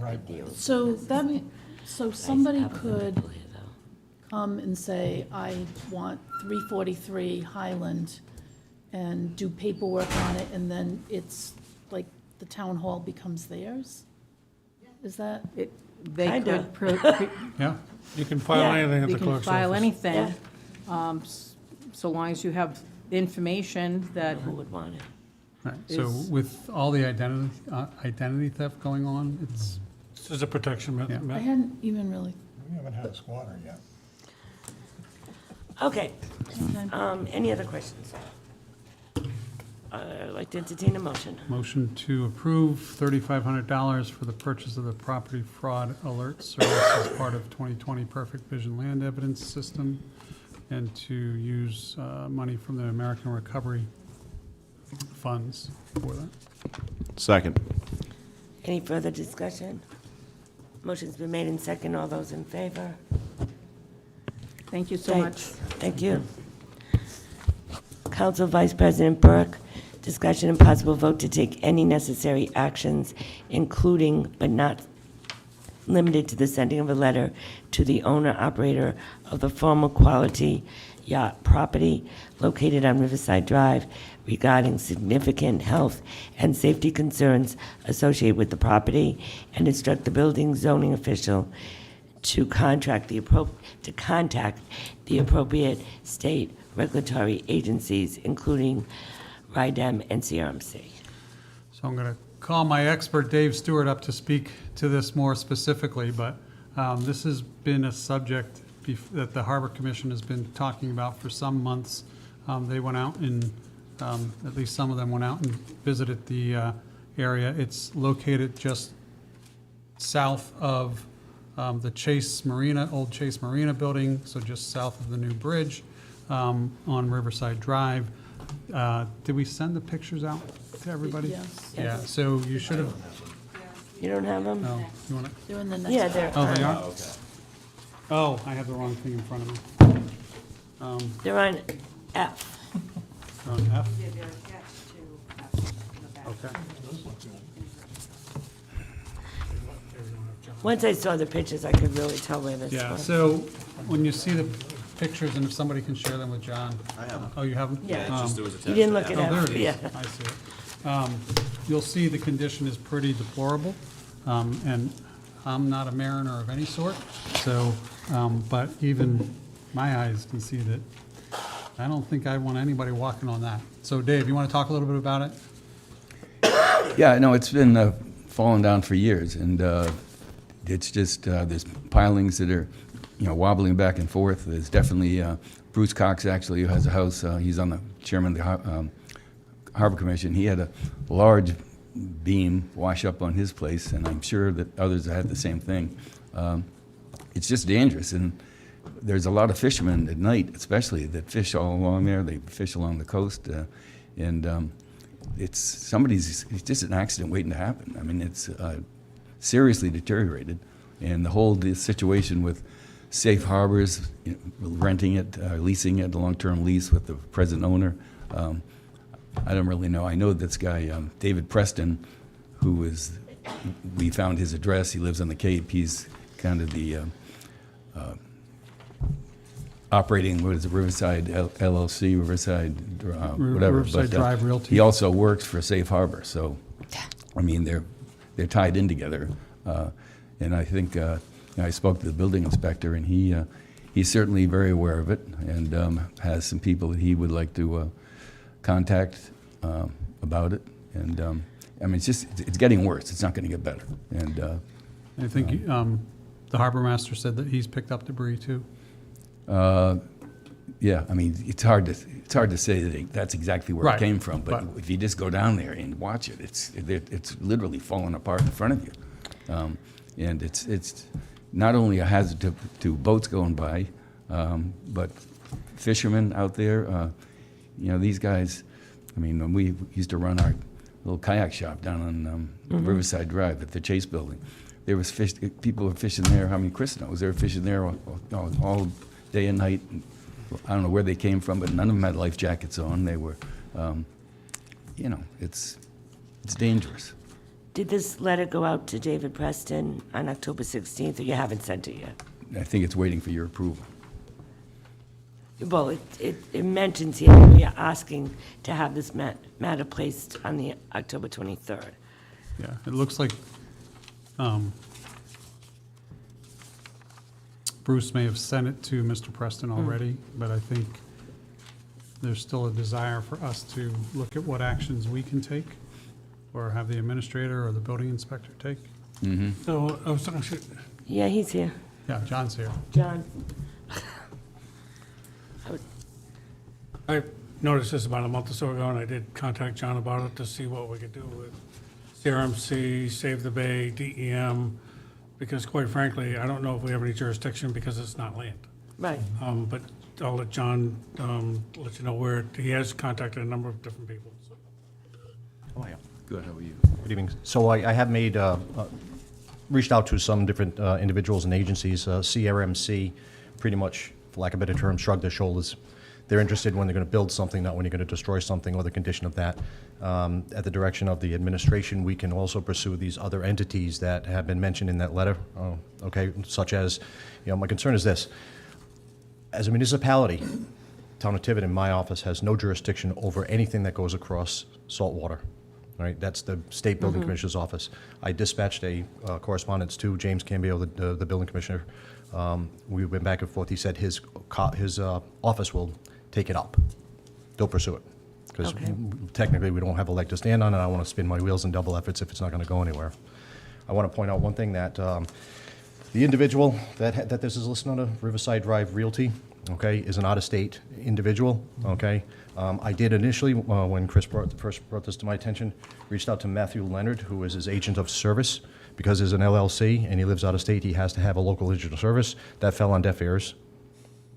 ideals. So that mean, so somebody Nice could people here, though. come and say, I want 343 Highland, and do paperwork on it, and then it's like the town hall becomes theirs? Is that? They Kinda. could, Yeah? You can file Yeah. anything at they the can clerk's file office. anything, so long as you have information that, Who would want it? Right, so Is- with all the identity theft going on, it's, This is a protection Yeah. I hadn't even really, We haven't had a squatter yet. Okay, any other questions? I'd like to entertain a motion. motion to approve $3,500 for the purchase of the property fraud alert service as part of 2020 Perfect Vision Land Evidence System, and to use money from the American Recovery funds for that. Second. Any further discussion? Motion's been made in second. All those in favor? thank you so much. Thank you. Council Vice President Burk, discussion and possible vote to take any necessary actions, including but not limited to the sending of a letter to the owner-operator of the former Quality Yacht Property located on Riverside Drive regarding significant health and safety concerns associated with the property, and instruct the building zoning official to contact the appropriate state regulatory agencies, including RIDEM and CRMC. So I'm going to call my expert Dave Stewart up to speak to this more specifically, but this has been a subject that the Harbor Commission has been talking about for some months. They went out and, at least some of them went out and visited the area. It's located just south of the Chase Marina, old Chase Marina building, so just south of the new bridge on Riverside Drive. Did we send the pictures out to everybody? Yes. Yeah, so you should have, You don't have them? no, you want to, they're in the next. Yeah, they're, oh, they are? Oh, I have the wrong thing in front of me. they're on F. On F? Okay. Once I saw the pictures, I could really tell where this Yeah, was. so when you see the pictures, and if somebody can share them with John. I have them. Oh, you have them? Yeah. Um, You didn't look at Oh, there F, it yeah. is. I see it. You'll see the condition is pretty deplorable, and I'm not a mariner of any sort, so, but even my eyes can see that I don't think I want anybody walking on that. So Dave, you want to talk a little bit about it? Yeah, no, it's been falling down for years, and it's just, there's pilings that are, wobbling back and forth. There's definitely, Bruce Cox actually, who has a house, he's on the chairman of the Harbor Commission. He had a large beam wash up on his place, and I'm sure that others had the same thing. It's just dangerous, and there's a lot of fishermen at night, especially, that fish all along there. They fish along the coast, and it's just an accident waiting to happen. I mean, it's seriously deteriorated, and the whole situation with safe harbors, renting it, leasing it, a long-term lease with the present owner. I don't really know. I know this guy, David Preston, we found his address. He lives on the Cape. He's kind of the operating, what is it, Riverside LLC, Riverside, whatever. Riverside but, Drive Realty. He also works for Safe Harbor, so, I mean, they're tied in together. And I think, I spoke to the building inspector, and he's certainly very aware of it, and has some people that he would like to contact about it. And, I mean, it's getting worse. It's not going to get better. And I think the harbor master said that he's picked up debris too. yeah, I mean, it's hard to say that that's exactly where Right, it came from. But but- if you just go down there and watch it, it's literally falling apart in front of you. And it's not only a hazard to boats going by, but fishermen out there. These guys. I mean, when we used to run our little kayak shop down on Riverside Drive at the Chase building, there was people were fishing there. I mean, Chris knows they were fishing there all day and night. I don't know where they came from, but none of them had life jackets on. They were, it's dangerous. Did this letter go out to David Preston on October 16th, or you haven't sent it yet? I think it's waiting for your approval. Well, it mentions here that we are asking to have this matter placed on the October 23rd. Yeah, it looks like Bruce may have sent it to Mr. Preston already, but I think there's still a desire for us to look at what actions we can take, or have the administrator or the building inspector take. So, I was actually, Yeah, he's here. Yeah, John's here. John? I noticed this about a month or so ago, and I did contact John about it to see what we could do with CRMC, Save the Bay, DEM, because quite frankly, I don't know if we have any jurisdiction because it's not land. Right. But I'll let John, let you know where, he has contacted a number of different people, so. Oh, yeah. Good, how are you? Good evening. So I have made, reached out to some different individuals and agencies. CRMC, pretty much, for lack of a better term, shrugged their shoulders. They're interested when they're going to build something, not when you're going to destroy something or the condition of that. At the direction of the administration, we can also pursue these other entities that have been mentioned in that letter, okay, such as, my concern is this. As a municipality, Town of Tiverton, my office has no jurisdiction over anything that goes across salt water. All right, that's the State Building Commissioner's office. I dispatched a correspondence to James Cambio, the building commissioner. We've been back and forth. He said his office will take it up. They'll pursue it. Because Okay. technically, we don't have a leg to stand on, and I want to spin my wheels in double efforts if it's not going to go anywhere. I want to point out one thing, that the individual that this is listed under, Riverside Drive Realty, okay, is an out-of-state individual, okay? I did initially, when Chris first brought this to my attention, reached out to Matthew Leonard, who is his agent of service. Because there's an LLC and he lives out of state, he has to have a local agent of service. That fell on deaf ears,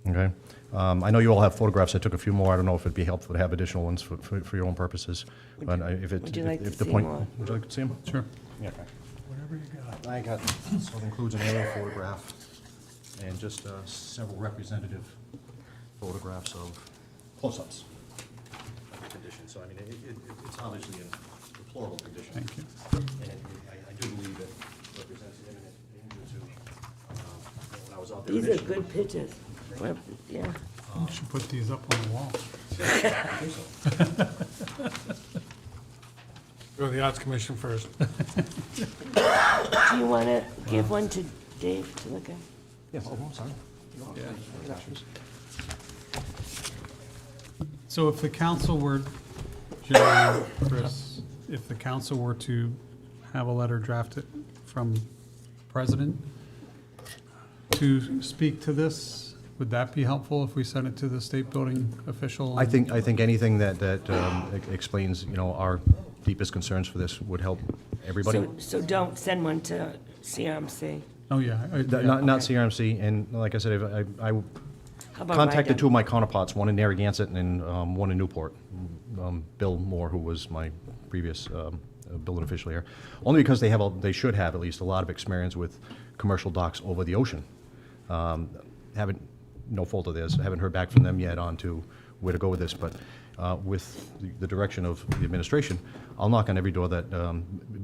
okay? I know you all have photographs. I took a few more. I don't know if it'd be helpful to have additional ones for your own purposes. But Would you like to if the see point, more? would you like to see them? Sure. Yeah, okay. Whatever you got. I got, so it includes an aerial photograph and just several representative photographs of close-ups of the condition. So, I mean, it's obviously in deplorable condition. Thank you. And I do believe it represents an imminent danger to, when I was out there These are initially. good pictures. Well, yeah. You should put these up on the wall. I think so. Go to the Arts Commission first. Do you want to give one to Dave to look at? Yeah, I'm sorry. So if the council were, Jerry, Chris, if the council were to have a letter drafted from President to speak to this, would that be helpful if we sent it to the state building official? I think anything that explains, our deepest concerns for this would help everybody. So don't send one to CRMC. Oh, yeah. Not CRMC, and like I said, I How about contacted RIDEM? two of my counterparts, one in Narragansett and one in Newport. Bill Moore, who was my previous building official here, only because they should have at least a lot of experience with commercial docks over the ocean. No fault of theirs. Haven't heard back from them yet on to where to go with this, but with the direction of the administration, I'll knock on every door that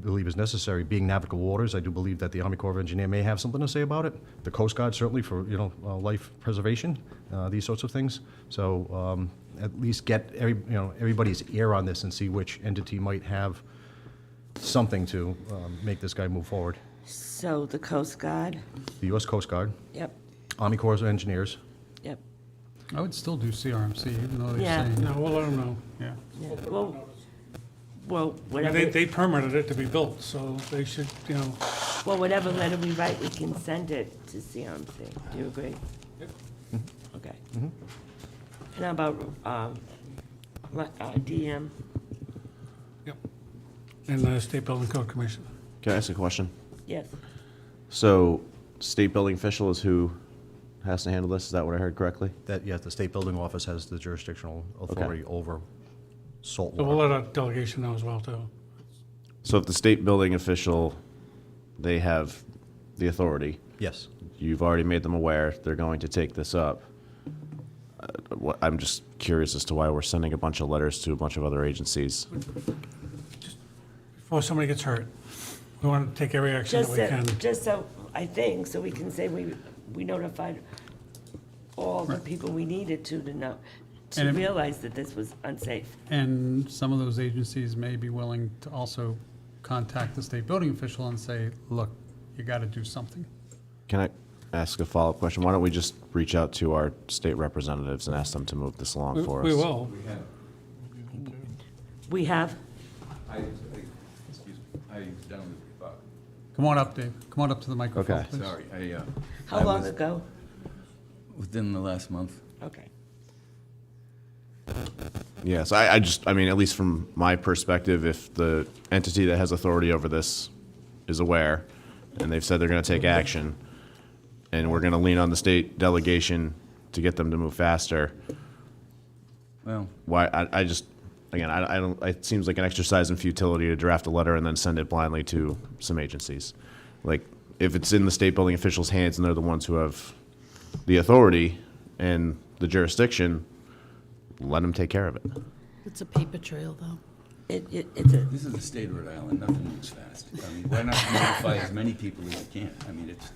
believe is necessary. Being navigable waters, I do believe that the Army Corps of Engineer may have something to say about it. The Coast Guard certainly for, life preservation, these sorts of things. So at least get everybody's ear on this and see which entity might have something to make this guy move forward. So the Coast Guard? The U.S. Coast Guard, Yep, Army Corps of Engineers. yep. I would still do CRMC, even though they're Yeah. saying. No, we'll let them know, yeah. Yeah. Well, I whatever, mean, they permitted it to be built, so they should, whatever letter we write, we can send it to CRMC. Do you agree? Okay. And how about, DM? Yep. And the State Building Code Commission. Can I ask a question? Yes. So, state building official is who has to handle this? Is that what I heard correctly? That, yes, the State Building Office has the jurisdictional authority over salt So we'll water. let our delegation know as well, too. So if the state building official, they have the authority, Yes. you've already made them aware, they're going to take this up. I'm just curious as to why we're sending a bunch of letters to a bunch of other agencies. Before somebody gets hurt, we want to take every action that we can. Just so, I think, so we can say we notified all the people we needed to know, to And it- realize that this was unsafe. And some of those agencies may be willing to also contact the state building official and say, look, you got to do something. Can I ask a follow-up question? Why don't we just reach out to our state representatives and ask them to move this along for us? We will. We have? Excuse me, I down Come on up, Dave. Come on up to the microphone, Okay. please. sorry, How long ago? within the last month. Okay. Yes, I mean, at least from my perspective, if the entity that has authority over this is aware, and they've said they're gonna take action, and we're gonna lean on the state delegation to get them to move faster, Well, why, I just, again, I don't, it seems like an exercise in futility to draft a letter and then send it blindly to some agencies. Like, if it's in the state building officials' hands and they're the ones who have the authority and the jurisdiction, let them take care of it. It's a paper trail, though. It's a, this is the state of Rhode Island, nothing moves fast. I mean, why not notify as many people as you can? I mean, it's,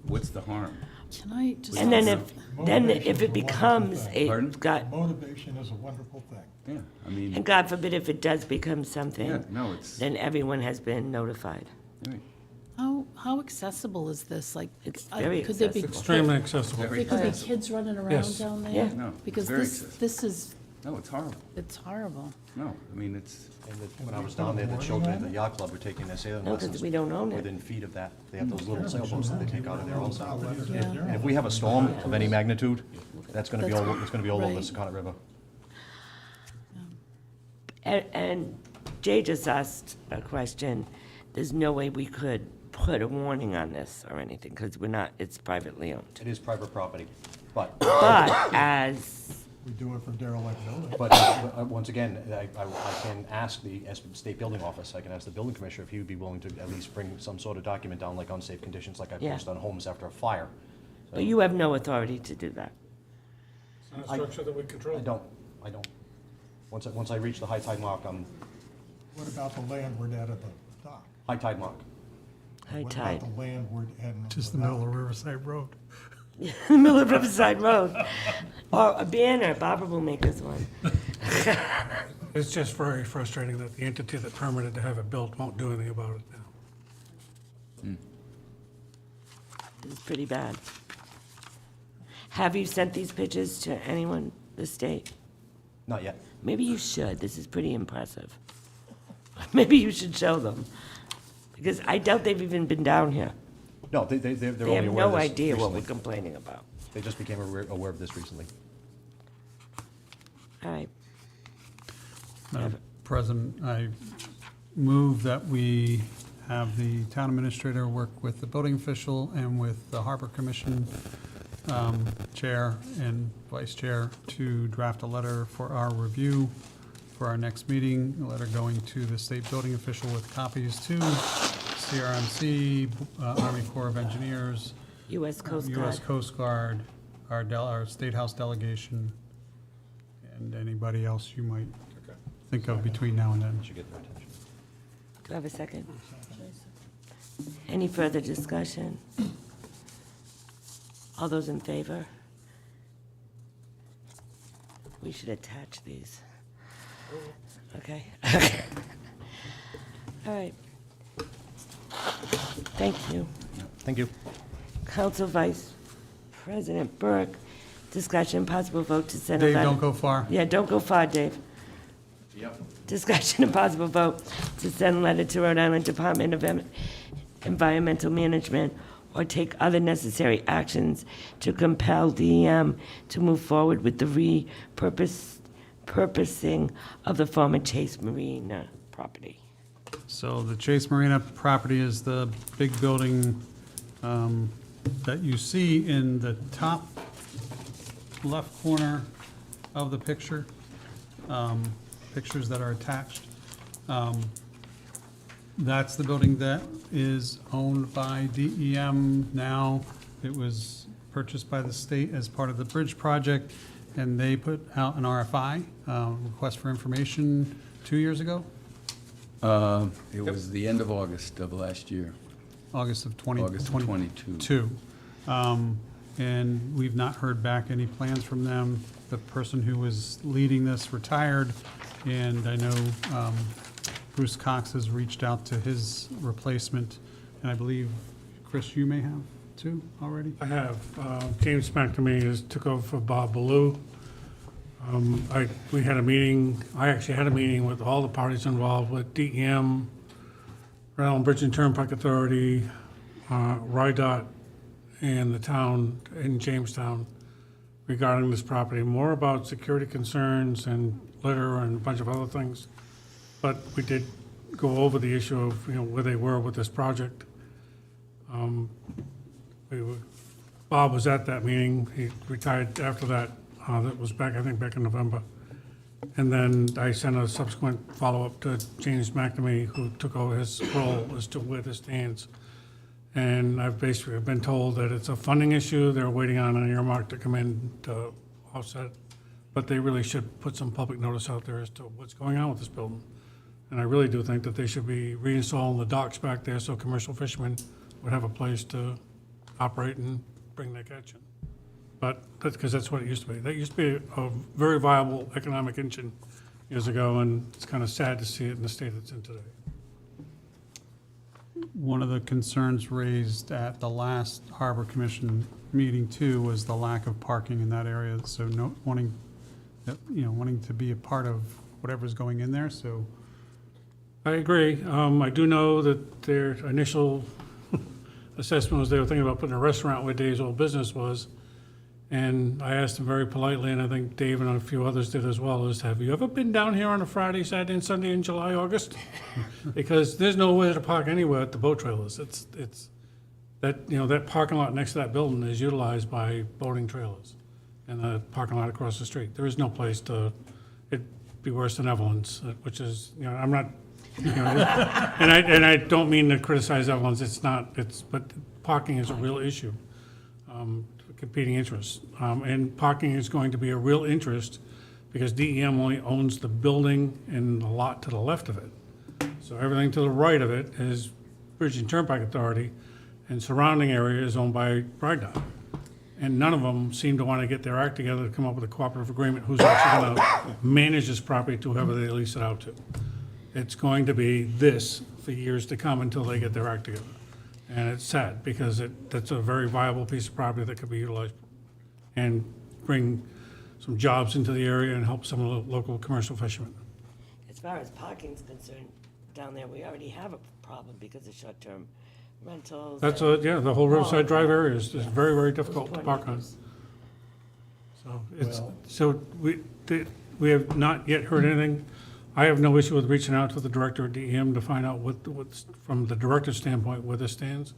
what's the harm? Can I just? and then ask- if it becomes a, Pardon? God, Motivation is a wonderful thing. Yeah, I mean, and God forbid if it does become yeah, something, no, it's, then everyone has been notified. right. How accessible is this? Like, It's very could there be, accessible. Extremely accessible. there could be kids running around Yes. down there? Yeah. No, Because very this, accessible. this is, No, it's horrible. it's horrible. No, I mean, it's, And when I was down there, the children at the yacht club were taking their sailing No, because lessons we don't own it. within feet of that. They have those little sailboats that they take out of there also. Yeah. And if we have a storm of any magnitude, that's gonna be all, it's gonna be all over the Right. Secundit River. And Jay just asked a question. There's no way we could put a warning on this or anything, because we're not, it's privately owned. It is private property, but, But as, We do it for derelict buildings. but, once again, I can ask the State Building Office, I can ask the building commissioner if he would be willing to at least bring some sort of document down, like unsafe conditions, like I Yeah. post on homes after a fire. So, but you have no authority to do that. It's not a structure that we control. I don't. Once I reach the high tide mark, I'm, What about the landward end of the dock? high tide mark. High What tide. about the landward end of Just the the middle dock? of Riverside Road. In the middle of Riverside Road. Or a banner, Barbara will make us one. It's just very frustrating that the entity that permitted to have it built won't do anything about it now. It's pretty bad. Have you sent these pictures to anyone, the state? Not yet. Maybe you should, this is pretty impressive. Maybe you should show them, because I doubt they've even been down here. No, they're They only have aware of no this idea what recently. we're complaining about. They just became aware of this recently. All right, Madam President, I move that we have the town administrator work with the building official and with the Harbor Commission chair and vice chair to draft a letter for our review for our next meeting, a letter going to the state building official with copies to CRMC, Army Corps of Engineers, US Coast U.S. Guard. Coast Guard, our State House delegation, and anybody else you might think of between now and then. Should get their attention. Do I have a second? Any further discussion? All those in favor? We should attach these. Okay. All right. Thank you. Thank you. Council Vice President Burk, discussion possible vote to send a Dave, letter. don't go far. Yeah, don't go far, Dave. Yep. Discussion and possible vote to send a letter to Rhode Island Department of Environmental Management or take other necessary actions to compel DEM to move forward with the repurposing of the former Chase Marina property. So the Chase Marina property is the big building that you see in the top left corner of the picture, pictures that are attached. That's the building that is owned by DEM now. It was purchased by the state as part of the bridge project, and they put out an RFI, request for information, 2 years ago, It was the end of August of last year, August of August of 22. And we've not heard back any plans from them. The person who was leading this retired, and I know Bruce Cox has reached out to his replacement, and I believe, Chris, you may have too already? I have. James McNamee has took over for Bob Ballou. We had a meeting, I actually had a meeting with all the parties involved, with DEM, Rhode Island Bridge and Turnpike Authority, RIDEM, and the town in Jamestown regarding this property, more about security concerns and litter and a bunch of other things. But we did go over the issue of, where they were with this project. Bob was at that meeting. He retired after that. That was back, I think, back in November. And then I sent a subsequent follow-up to James McNamee, who took over his role as to where this stands. And I've basically been told that it's a funding issue. They're waiting on an earmark to come in to offset, but they really should put some public notice out there as to what's going on with this building. And I really do think that they should be reinstalling the docks back there so commercial fishermen would have a place to operate and bring their catch in. But that's because that's what it used to be. That used to be a very viable economic engine years ago, and it's kind of sad to see it in the state it's in today. One of the concerns raised at the last Harbor Commission meeting too was the lack of parking in that area, so wanting to be a part of whatever's going in there, so. I agree. I do know that their initial assessment was they were thinking about putting a restaurant where Dave's old business was. And I asked them very politely, and I think Dave and a few others did as well, is have you ever been down here on a Friday, Saturday, and Sunday in July, August? Because there's nowhere to park anywhere at the boat trailers. It's that, that parking lot next to that building is utilized by boating trailers. And the parking lot across the street. There is no place it'd be worse than Evelyn's, which is, I'm not, and I don't mean to criticize Evelyn's, but parking is a real issue. Competing interests. And parking is going to be a real interest because DEM only owns the building and the lot to the left of it. So everything to the right of it is Bridge and Turnpike Authority, and surrounding area is owned by RIDEM. And none of them seem to want to get their act together to come up with a cooperative agreement who's actually going to manage this property to whoever they lease it out to. It's going to be this for years to come until they get their act together. And it's sad because that's a very viable piece of property that could be utilized and bring some jobs into the area and help some of the local commercial fishermen. As far as parking's concerned, down there, we already have a problem because of short-term rentals. That's the whole Riverside Drive area is very, very difficult to park on. So we have not yet heard anything. I have no issue with reaching out to the director of DEM to find out what's from the director's standpoint, where this stands.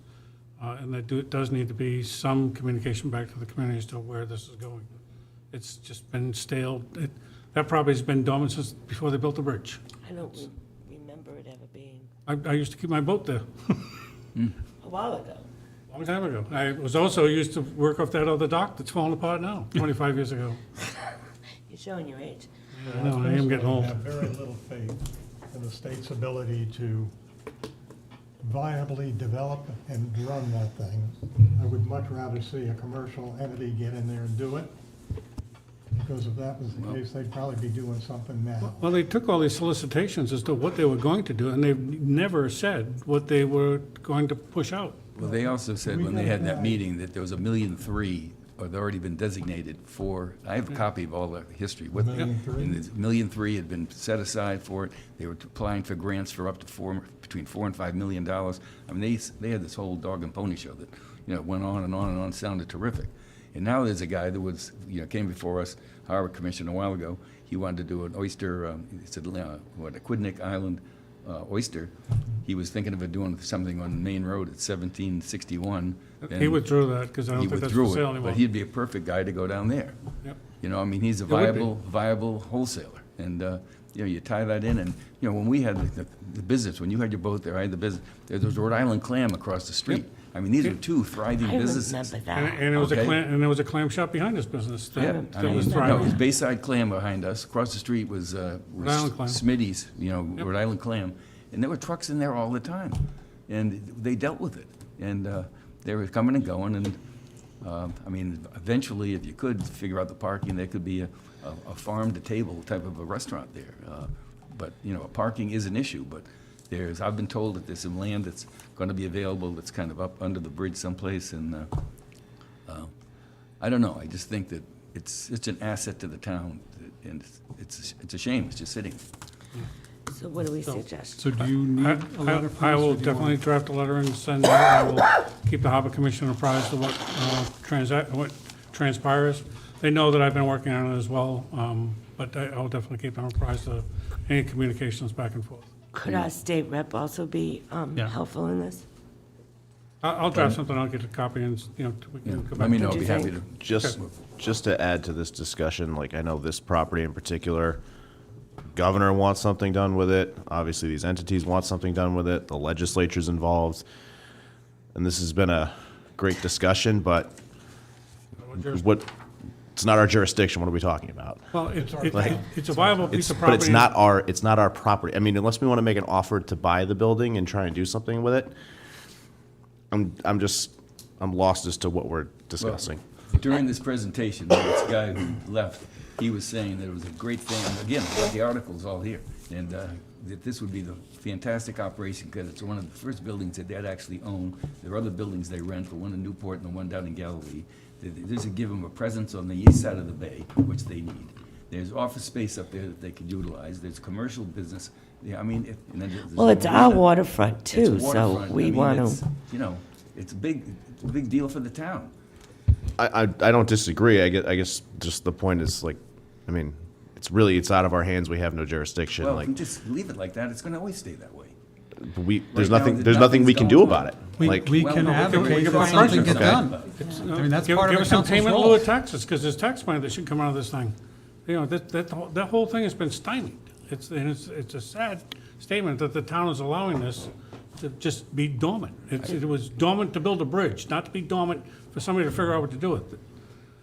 And that does need to be some communication back to the community as to where this is going. It's just been stale. That property's been dormant since before they built the bridge. I don't remember it ever being, I used to keep my boat there a while ago. a long time ago. I was also used to work off that other dock that's falling apart now, 25 years ago. You're showing your age. I know, I am getting old. I have very little faith in the state's ability to viably develop and run that thing. I would much rather see a commercial entity get in there and do it, because if that was the case, they'd probably be doing something now. Well, they took all these solicitations as to what they were going to do, and they've never said what they were going to push out. Well, they also said when they had that meeting that there was $1.3 million, or they'd already been designated for, I have a copy of all the history. What- $1.3 million? And the $1.3 million had been set aside for it. They were applying for grants for up to between $4 and $5 million. I mean, they had this whole dog and pony show that, went on and on and on, sounded terrific. And now there's a guy that was, came before us, Harbor Commission a while ago. He wanted to do an oyster, a Quidnick Island oyster. He was thinking of doing something on Main Road at 1761. He and withdrew that, because I don't he think that's for withdrew sale it, anymore. but he'd be a perfect guy to go down there. Yep. He's a It would be. viable wholesaler. And, you tie that in, and, when we had the business, when you had your boat there, I had the business, there was Rhode Island Clam across the street. I mean, these are two thriving I businesses. remember that. And it was a Okay. clam, and there was a clam shop behind this business Yeah, that I that was mean, no, it was thriving. Bayside Clam behind us. Across the street was Island Clam. Smitty's, Rhode Island Clam. And there were trucks in there all the time. And they dealt with it. And they were coming and going. And, eventually, if you could figure out the parking, there could be a farm-to-table type of a restaurant there. But parking is an issue. But I've been told that there's some land that's going to be available that's kind of up under the bridge someplace. And I don't know. I just think that it's an asset to the town. And it's a shame. It's just sitting. So what do we suggest? So do you need a letter from us? I or will do you definitely want- draft a letter and send it. I will keep the Harbor Commission apprised of what what transpires. They know that I've been working on it as well, but I'll definitely keep them apprised of any communications back and forth. Could our state rep also be Yeah. helpful in this? I'll draft something, I'll get a copy, and, we can come back. Let me know. What'd I'd you be happy think? to. Just to add to this discussion, I know this property in particular, governor wants something done with it. Obviously, these entities want something done with it. The legislature's involved. And this has been a great discussion, but it's not our jurisdiction. What are we talking about? Well, it's Like- a viable piece of But property. it's not our property. I mean, unless we want to make an offer to buy the building and try and do something with it, I'm lost as to what we're discussing. During this presentation, this guy who left, he was saying that it was a great thing, again, the article's all here, and that this would be the fantastic operation, because it's one of the first buildings that they'd actually own. There are other buildings they rent, the one in Newport and the one down in Galilee. This would give them a presence on the east side of the bay, which they need. There's office space up there that they could utilize, there's commercial business, and then there's Well, it's our marina. waterfront It's too, so waterfront. we want it's, to. It's a big deal for the town. I don't disagree. I guess just the point is it's out of our hands. We have no jurisdiction. Well, if you just leave it like that, it's gonna always stay that way. There's Right now, nothing we can do nothing's about it. We Well, can no, we advocate give for our something conscience get done. about I mean, that's Give part of the us some council's payment in lieu role. of taxes, because there's tax money that should come out of this thing. That whole thing has been stymied. It's a sad statement that the town is allowing this to just be dormant. It was dormant to build a bridge, not to be dormant for somebody to figure out what to do with it.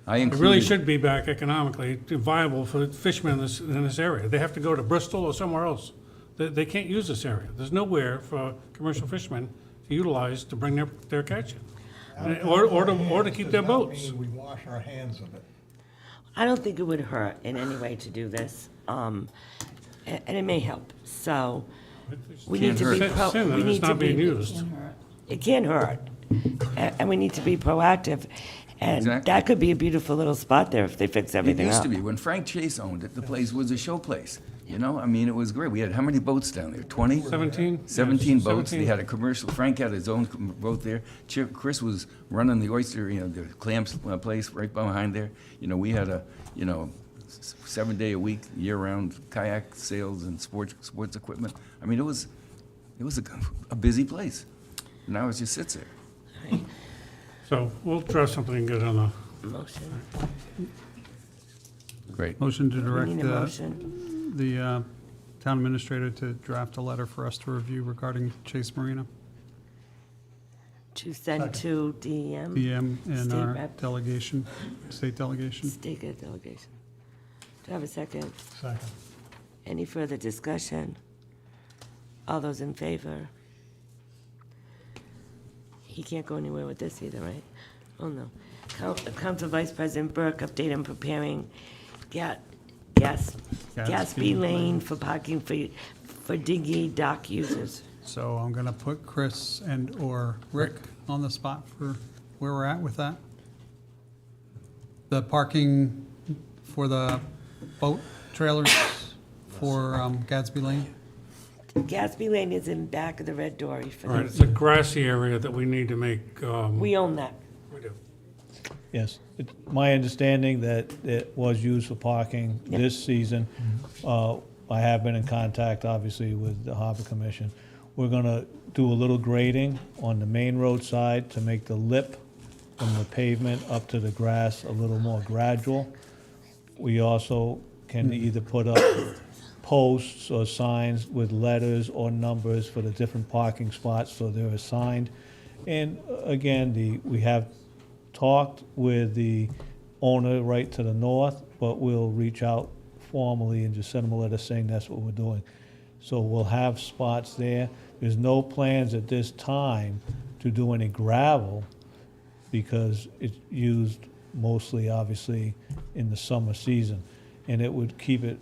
I It really included, should be back economically viable for fishermen in this area. They have to go to Bristol or somewhere else. They can't use this area. There's nowhere for commercial fishermen to utilize to bring their catch in, or to keep their boats. Does not mean we wash our hands of it. I don't think it would hurt in any way to do this, and it may help. So we need to be Sin that we it's need to not being be. used. It can't hurt, and we need to be proactive. And Exactly. that could be a beautiful little spot there if they fix it everything used up. to be, when Frank Chase owned it, the place was a show place. It was great. We had how many boats down there? 20? 17? 17 boats. 17. They had a commercial. Frank had his own boat there. Chris was running the oyster, the clam place right behind there. We had a, 7-day-a-week, year-round kayak sales and sports equipment. It was a busy place. Now it just sits there. So we'll draft something and get it on the, Motion. Great. Motion to We direct need a motion. the town administrator to draft a letter for us to review regarding Chase Marina, To send to DEM. DM, and State our rep. delegation, state delegation. State delegation. Do I have a second? Second. Any further discussion? All those in favor? He can't go anywhere with this either, right? Oh, no. Council Vice President Burk, update on preparing Gadsby Lane for parking for Dinghy Dock users. So I'm going to put Chris and/or Rick on the spot for where we're at with that. The parking for the boat trailers for Gadsby Lane. Gadsby Lane is in back of the red dory for All right, those. it's a grassy area that we need to make, We own that. we do. Yes, it's my understanding that it was used for parking this season. I have been in contact, obviously, with the Harbor Commission. We're gonna do a little grading on the main road side to make the lip from the pavement up to the grass a little more gradual. We also can either put up posts or signs with letters or numbers for the different parking spots, so they're assigned. And again, we have talked with the owner right to the north, but we'll reach out formally and just send them a letter saying that's what we're doing. So we'll have spots there. There's no plans at this time to do any gravel because it's used mostly, obviously, in the summer season. And it would keep it,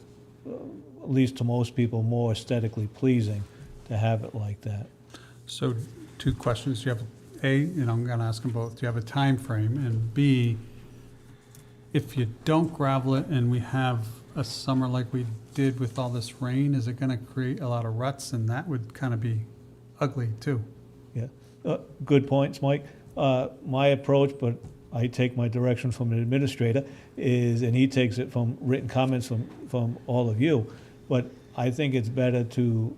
at least to most people, more aesthetically pleasing to have it like that. So 2 questions. Do you have, A, and I'm going to ask them both, do you have a time frame? And B, if you don't gravel it and we have a summer like we did with all this rain, is it going to create a lot of ruts? And that would kind of be ugly too. Yeah, good points, Mike. My approach, but I take my direction from the administrator, is, and he takes it from written comments from all of you, but I think it's better to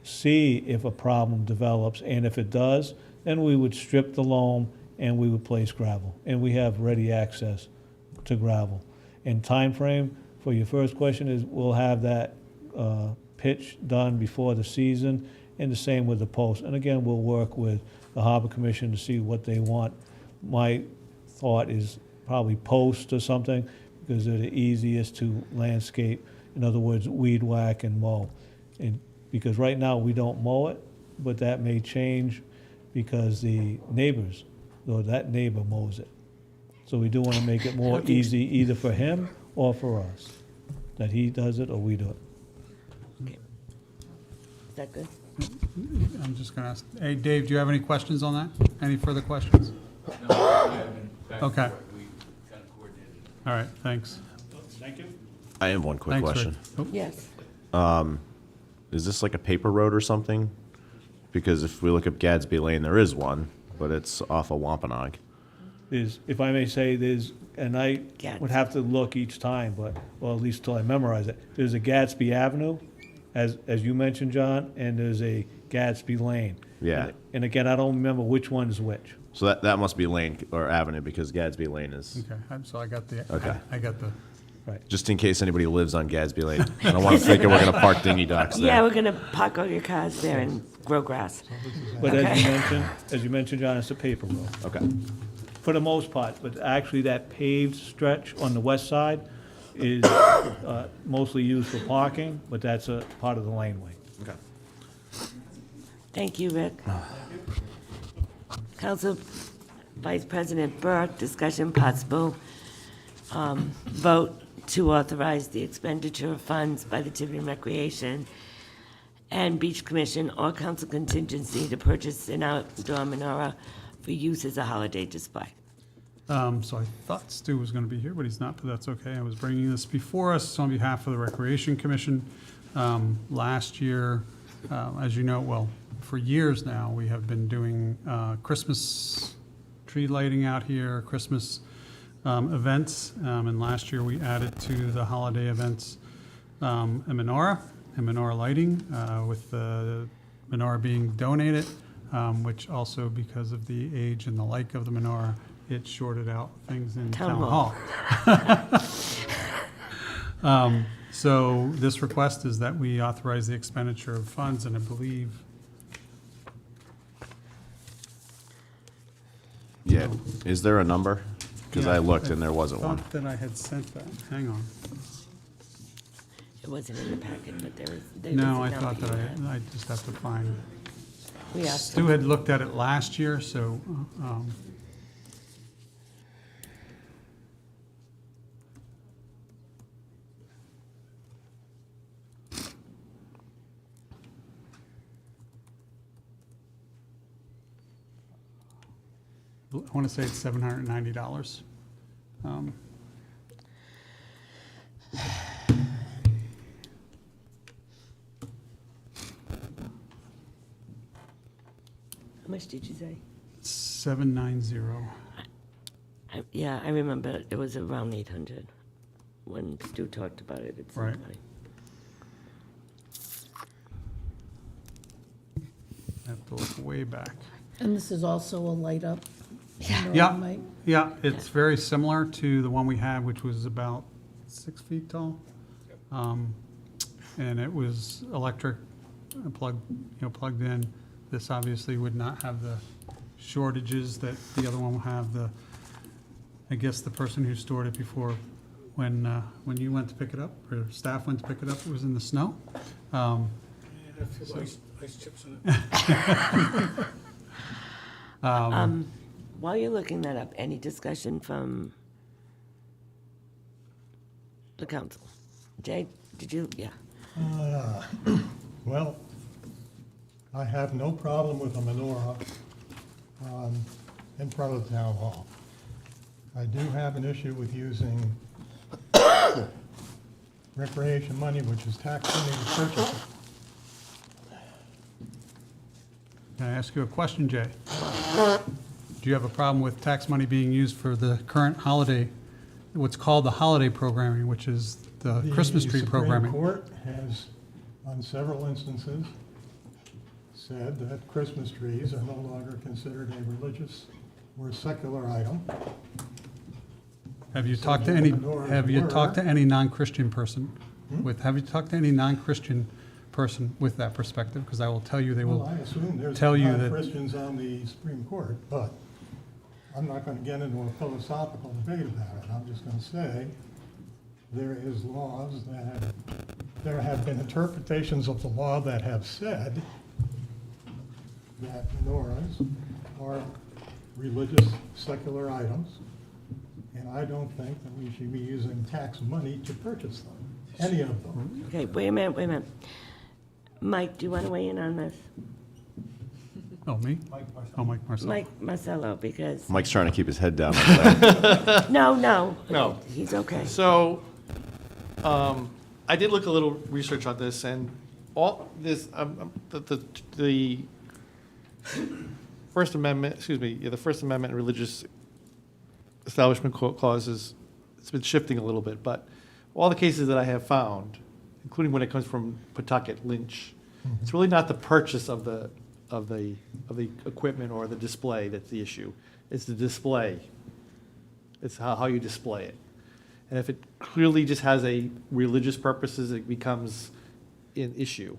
see if a problem develops, and if it does, then we would strip the loam and we would place gravel, and we have ready access to gravel. And time frame for your first question is we'll have that pitch done before the season, and the same with the post. And again, we'll work with the Harbor Commission to see what they want. My thought is probably post or something, because they're the easiest to landscape. In other words, weed whack and mow. And because right now we don't mow it, but that may change because the neighbors, or that neighbor mows it. So we do want to make it more easy either for him or for us, that he does it or we do it. Is that good? I'm just going to ask, hey, Dave, do you have any questions on that? Any further questions? Okay. All right, thanks. Thank you. I have one quick Thanks, question. Rick. Oh, Yes. Is this like a paper road or something? Because if we look up Gadsby Lane, there is one, but it's off of Wampanoag. There's, if I may say, there's, and I would have to look each time, but, well, at least till I memorize it. There's a Gadsby Avenue, as you mentioned, John, and there's a Gadsby Lane. Yeah. And again, I don't remember which one's which. So that must be Lane or Avenue, because Gadsby Lane is, Okay, so I got the, Okay. I got the, just in case anybody lives on Gadsby Lane. I don't want to think we're going to park dinghy docks there. Yeah, we're going to park all your cars there and grow grass. But Okay. as you mentioned, John, it's a paper road. Okay. For the most part, but actually that paved stretch on the west side is mostly used for parking, but that's a part of the laneway. Okay. Thank you, Rick. Council Vice President Burk, discussion possible vote to authorize the expenditure of funds by the Tiverton Recreation and Beach Commission or Council Contingency to purchase an outdoor menorah for use as a holiday display. so I thought Stu was going to be here, but he's not, but that's okay. I was bringing this before us on behalf of the Recreation Commission. Last year, as you know, well, for years now, we have been doing Christmas tree lighting out here, Christmas events, and last year we added to the holiday events a menorah lighting, with the menorah being donated, which also, because of the age and the like of the menorah, it shorted out things in Town Town Hall. So this request is that we authorize the expenditure of funds, and I believe, Yeah. Is there a number? Because Yeah, I looked and there wasn't one. thought that I had sent that. Hang on. It wasn't in the packet, but there was a No, I number thought that you had. I just have to find. We asked Stu him. had looked at it last year, so, I want to say it's $790. How much did you say? 790. Yeah, I remember it was around 800 when Stu talked about it at some Right. point. I have to look way back. And this is also a light up? Yeah, Mike? yeah, it's very similar to the one we had, which was about 6 feet tall. And it was electric, plugged in. This obviously would not have the shortages that the other one will have. I guess the person who stored it before, when you went to pick it up, or staff went to pick it up, it was in the snow. Ice chips in it. While you're looking that up, any discussion from the council? Jay, did you, yeah. Well, I have no problem with a menorah in front of the town hall. I do have an issue with using recreation money, which is tax money, to purchase it. Can I ask you a question, Jay? Do you have a problem with tax money being used for the current holiday, what's called the holiday programming, which is the Christmas tree programming? The Supreme Court has, on several instances, said that Christmas trees are no longer considered a religious or secular item. Have you So talked to the any, menorahs have you were- talked to any non-Christian person have you talked to any non-Christian person with that perspective? Because I will tell you, they Well, will I assume there's tell you that, non-Christians on the Supreme Court, but I'm not going to get into a philosophical debate about it. I'm just going to say there is laws there have been interpretations of the law that have said that menorahs are religious, secular items, and I don't think that we should be using tax money to purchase them, any of them. Okay, wait a minute. Mike, do you want to weigh in on this? oh, me? Oh, Mike Marcel. Mike Marcello, because, Mike's trying to keep his head down over there. no, No. he's okay. So, I did look a little research on this, and all this, the First Amendment, the First Amendment and religious establishment clauses, it's been shifting a little bit, but all the cases that I have found, including when it comes from Pawtucket, Lynch, it's really not the purchase of the equipment or the display that's the issue. It's the display. It's how you display it. And if it clearly just has a religious purposes, it becomes an issue.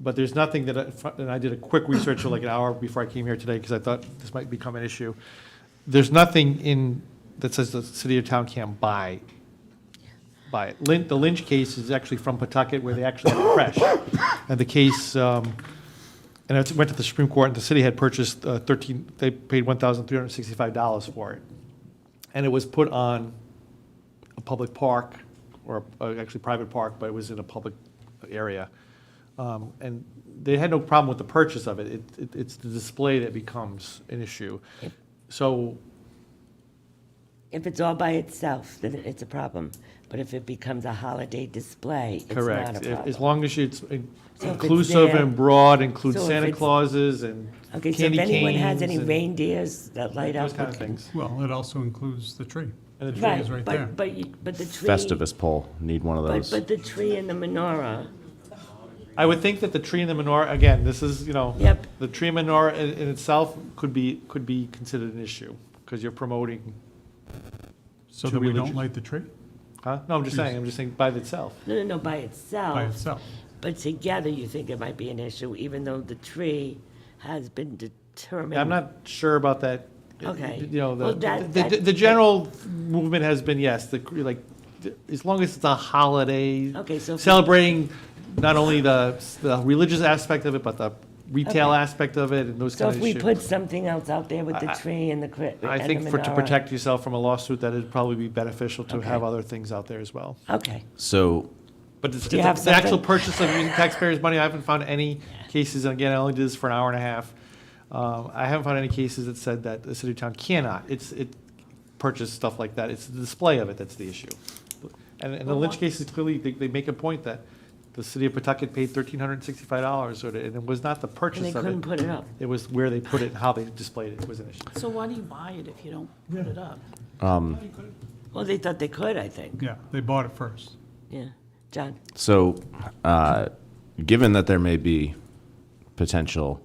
But there's nothing and I did a quick research for like an hour before I came here today because I thought this might become an issue. There's nothing that says the city or town can't buy it. The Lynch case is actually from Pawtucket where they actually had a crash. And the case, and it went to the Supreme Court and the city had purchased they paid $1,365 for it. And it was put on a public park, or actually private park, but it was in a public area. And they had no problem with the purchase of it. It's the display that becomes an issue. So, If it's all by itself, then it's a problem. But if it becomes a holiday display, it's not a correct. problem. As long as it's it's inclusive there- and broad, includes so if Santa it's- Clauses and Okay, so if candy anyone has any canes and reindeers that light up. those kind of things. Well, it also includes the tree. And the tree Right, is right there. but the tree. Festivus pole, need one of those. But the tree and the menorah, I would think that the tree and the menorah, again, this is, Yep. the tree and menorah in itself could be considered an issue, because you're promoting, So Two that we don't religious- light the tree huh? No, I'm just saying by itself. no, by itself. by itself. But together, you think it might be an issue, even though the tree has been determined. Yeah, I'm not sure about that. Okay. You know, Well, that- the general movement has been, yes, as long as it's a holiday, Okay, so if we- celebrating not only the religious aspect of it, but the retail Okay. aspect of it and those So kind if of we issues. put something else out there with the I- tree and the I think to protect yourself from a lawsuit, that it'd probably be beneficial to have Okay. other things out there as well. Okay, So, But it's, Do you have the actual something? purchase of using taxpayers' money, I haven't found any cases, and again, I only did this for an hour and a half. I haven't found any cases that said that the city or town cannot, purchase stuff like that. It's the display of it that's the issue. And the Lynch case is clearly, they make a point that the city of Pawtucket paid $1,365, and it was not the and purchase they of couldn't it. put it up. It was where they put it and how they displayed it was an issue. So why do you buy it if you don't put it up? Well, they thought they could, I think. Yeah, they bought it first. Yeah. John? So, given that there may be potential,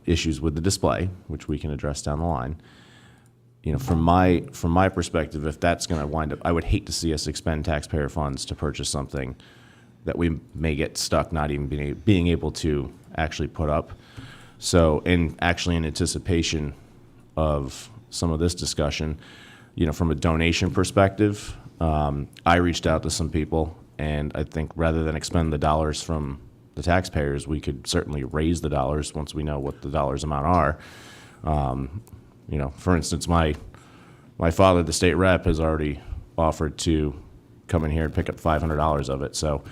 issues with the display, which we can address down the line, from my perspective, if that's going to wind up, I would hate to see us expend taxpayer funds to purchase something that we may get stuck not even being able to actually put up. So, in anticipation of some of this discussion, from a donation perspective, I reached out to some people, and I think rather than expend the dollars from the taxpayers, we could certainly raise the dollars once we know what the dollars amount are. For instance, my father, the state rep, has already offered to come in here and pick up $500 of it. So,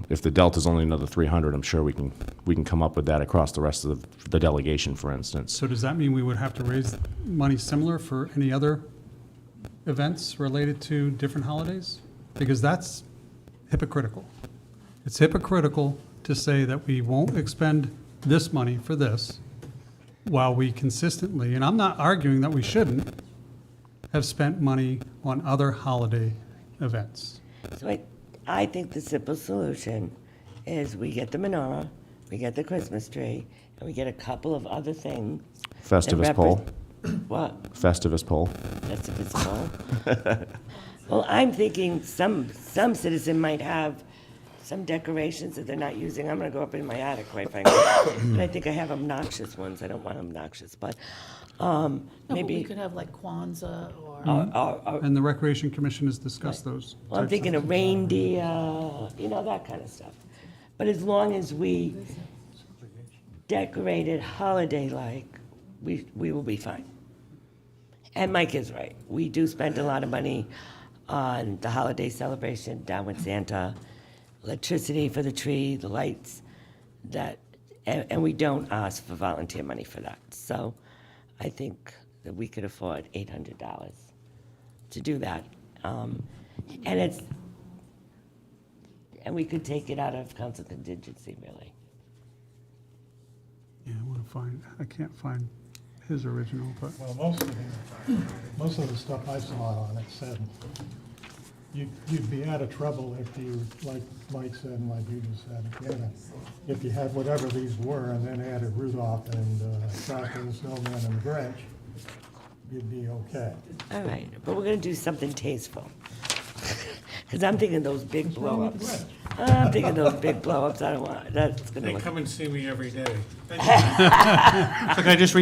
if the delta's only another $300, I'm sure we can come up with that across the rest of the delegation, for instance. So does that mean we would have to raise money similar for any other events related to different holidays? Because that's hypocritical. It's hypocritical to say that we won't expend this money for this while we consistently, and I'm not arguing that we shouldn't, have spent money on other holiday events. So I think the simple solution is we get the menorah, we get the Christmas tree, and we get a couple of other things. that Festivus pole. What? Festivus pole. Festivus pole? Well, I'm thinking some citizen might have some decorations that they're not using. I'm gonna go up in my attic, quite frankly. And I think I have obnoxious ones. I don't want obnoxious, but No, but we maybe. could have like Kwanzaa or, And the Recreation Commission has discussed those. Well, I'm types of thinking a things. reindeer, that kind of stuff. But as long as we decorate it holiday-like, we will be fine. And Mike is right. We do spend a lot of money on the holiday celebration down with Santa, electricity for the tree, the lights, and we don't ask for volunteer money for that. So I think that we could afford $800 to do that. And we could take it out of council contingency, really. Yeah, I can't find his original, but. Well, most of the stuff I saw on it said you'd be out of trouble if you, like Mike said and like you just said, if you had whatever these were and then added Rudolph and Frosty the Snowman and the Grinch, you'd be okay. All right, but we're gonna do something tasteful. Because I'm thinking those big blow-ups. I'm thinking those big blow-ups, I don't want, that's gonna They look. come and see me every day. So can I just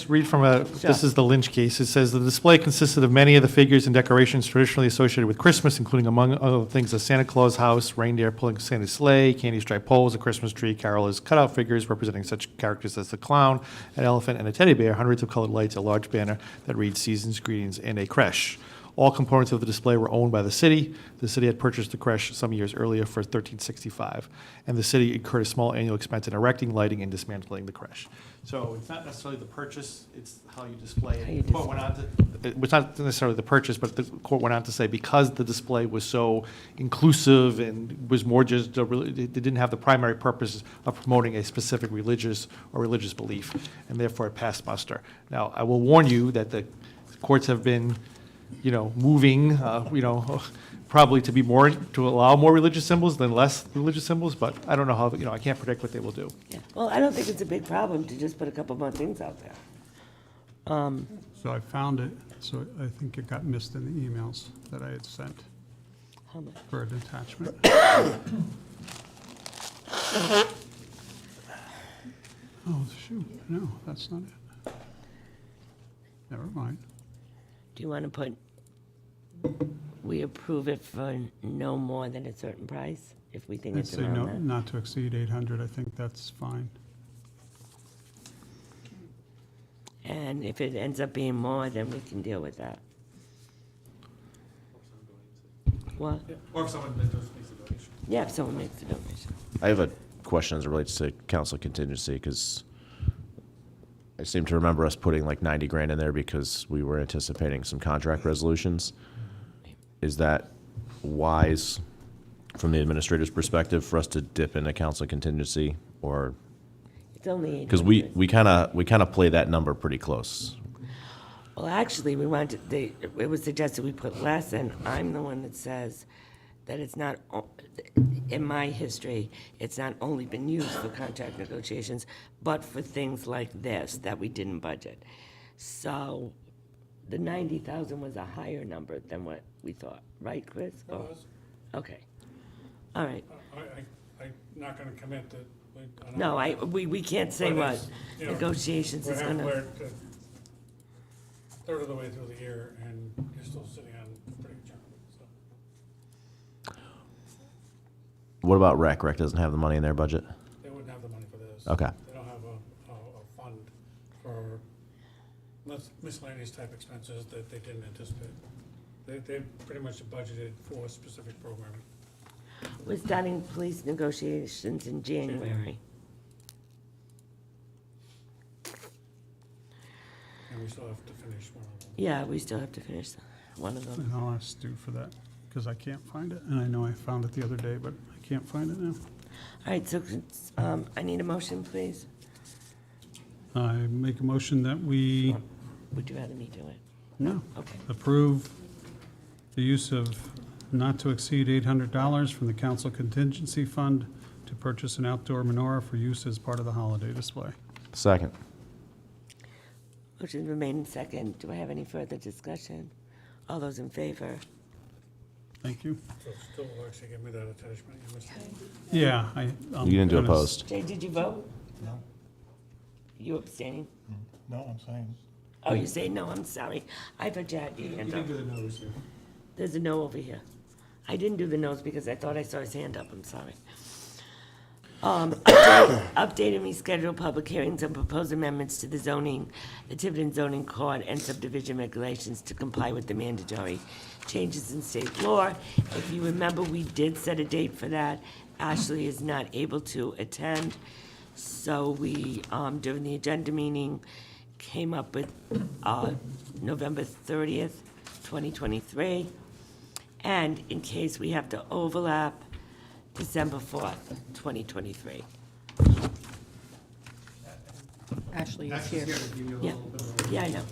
read from this is the Lynch case. It says, "The display consisted of many of the figures and decorations traditionally associated with Christmas, including, among other things, a Santa Claus house, reindeer pulling Santa's sleigh, candy-striped poles, a Christmas tree, carolers, cutout figures representing such characters as the clown, an elephant, and a teddy bear, hundreds of colored lights, a large banner that reads Season's Greetings, and a creche. All components of the display were owned by the city. The city had purchased the creche some years earlier for $1,365, and the city incurred a small annual expense in erecting, lighting, and dismantling the creche." So it's not necessarily the purchase, it's how you display How you it. The court went on to, it was not necessarily the purchase, but the court went on to say because the display was so inclusive and was more just, it didn't have the primary purpose of promoting a specific religious belief, and therefore it passed muster. Now, I will warn you that the courts have been moving, probably to allow more religious symbols than less religious symbols, but I don't know how, I can't predict what they will do. Yeah. Well, I don't think it's a big problem to just put a couple more things out there. So I found it, so I think it got missed in the emails that I had sent How much? for an attachment. Oh, shoot, no, that's not it. Never mind. Do you want to put we approve it for no more than a certain price, if we think I'd it's say around no, that. not to exceed 800, I think that's fine. And if it ends up being more, then we can deal with that. What? Or if someone makes a donation. Yeah, if someone makes a donation. I have a question as it relates to council contingency, because I seem to remember us putting like 90 grand in there because we were anticipating some contract resolutions. Is that wise from the administrator's perspective for us to dip into council contingency, or? It's only 800. Because we kind of play that number pretty close. Well, actually, we wanted, it was suggested we put less, and I'm the one that says that it's not, in my history, it's not only been used for contract negotiations, but for things like this that we didn't budget. So the 90,000 was a higher number than what we thought, right, Chris? No, Or- it's- Okay, all right. I'm not gonna commit that. No, we can't say But what it's, you know, negotiations is gonna. We're a third of the way through the year, and you're still sitting on a pretty good chunk of it, so. What about rec? Rec doesn't have the money in their budget? They wouldn't have the money for this. Okay. They don't have a fund for miscellaneous type expenses that they didn't anticipate. They pretty much budgeted for specific programming. We're starting police negotiations in January. And we still have to finish one of them. Yeah, we still have to finish one of them. And I'll ask Stu for that, because I can't find it, and I know I found it the other day, but I can't find it now. All right, so I need a motion, please. I make a motion that we Would you rather me do it? no, Okay. approve the use of not to exceed $800 from the council contingency fund to purchase an outdoor menorah for use as part of the holiday display. Second. Motion remain second. Do I have any further discussion? All those in favor? Thank you. So still, actually, give me that attachment. You missed it. Yeah, You didn't do kinda opposed. Jay, did you vote? No, You abstaining? no, I'm saying, Oh, you say no, I'm sorry. I thought you had your hand up. the nose here. There's a no over here. I didn't do the no's because I thought I saw his hand up, I'm sorry. Update and reschedule public hearings on proposed amendments to the zoning, the Tiverton zoning code and subdivision regulations to comply with the mandatory changes in state law. If you remember, we did set a date for that. Ashley is not able to attend, so we, during the agenda meeting, came up with November 30th, 2023. And in case we have to overlap, December 4th, 2023. Ashley is here. Yeah, yeah, I know.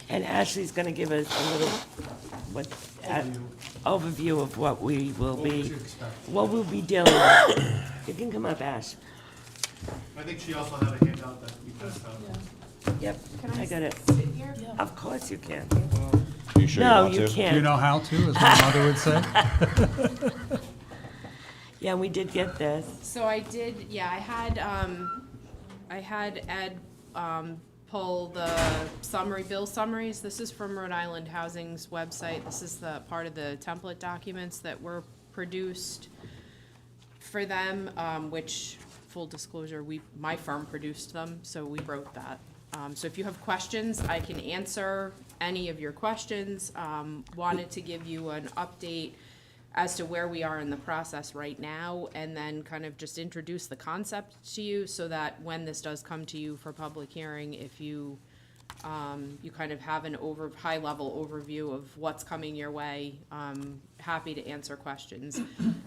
And Ashley's gonna give us a little, overview of what we will be, what we'll be dealing with. You can come up, Ash. I think she also had a handout that we passed out. Yep, I got it. Of course you can. You sure you No, want you to? Do you can't. know how to, as my mother would say? Yeah, we did get this. So I did, yeah, I had Ed, pull the bill summaries. This is from Rhode Island Housing's website. This is the part of the template documents that were produced for them, which, full disclosure, my firm produced them, so we wrote that. So if you have questions, I can answer any of your questions. Wanted to give you an update as to where we are in the process right now, and then kind of just introduce the concept to you so that when this does come to you for public hearing, if you, you kind of have an high-level overview of what's coming your way. Happy to answer questions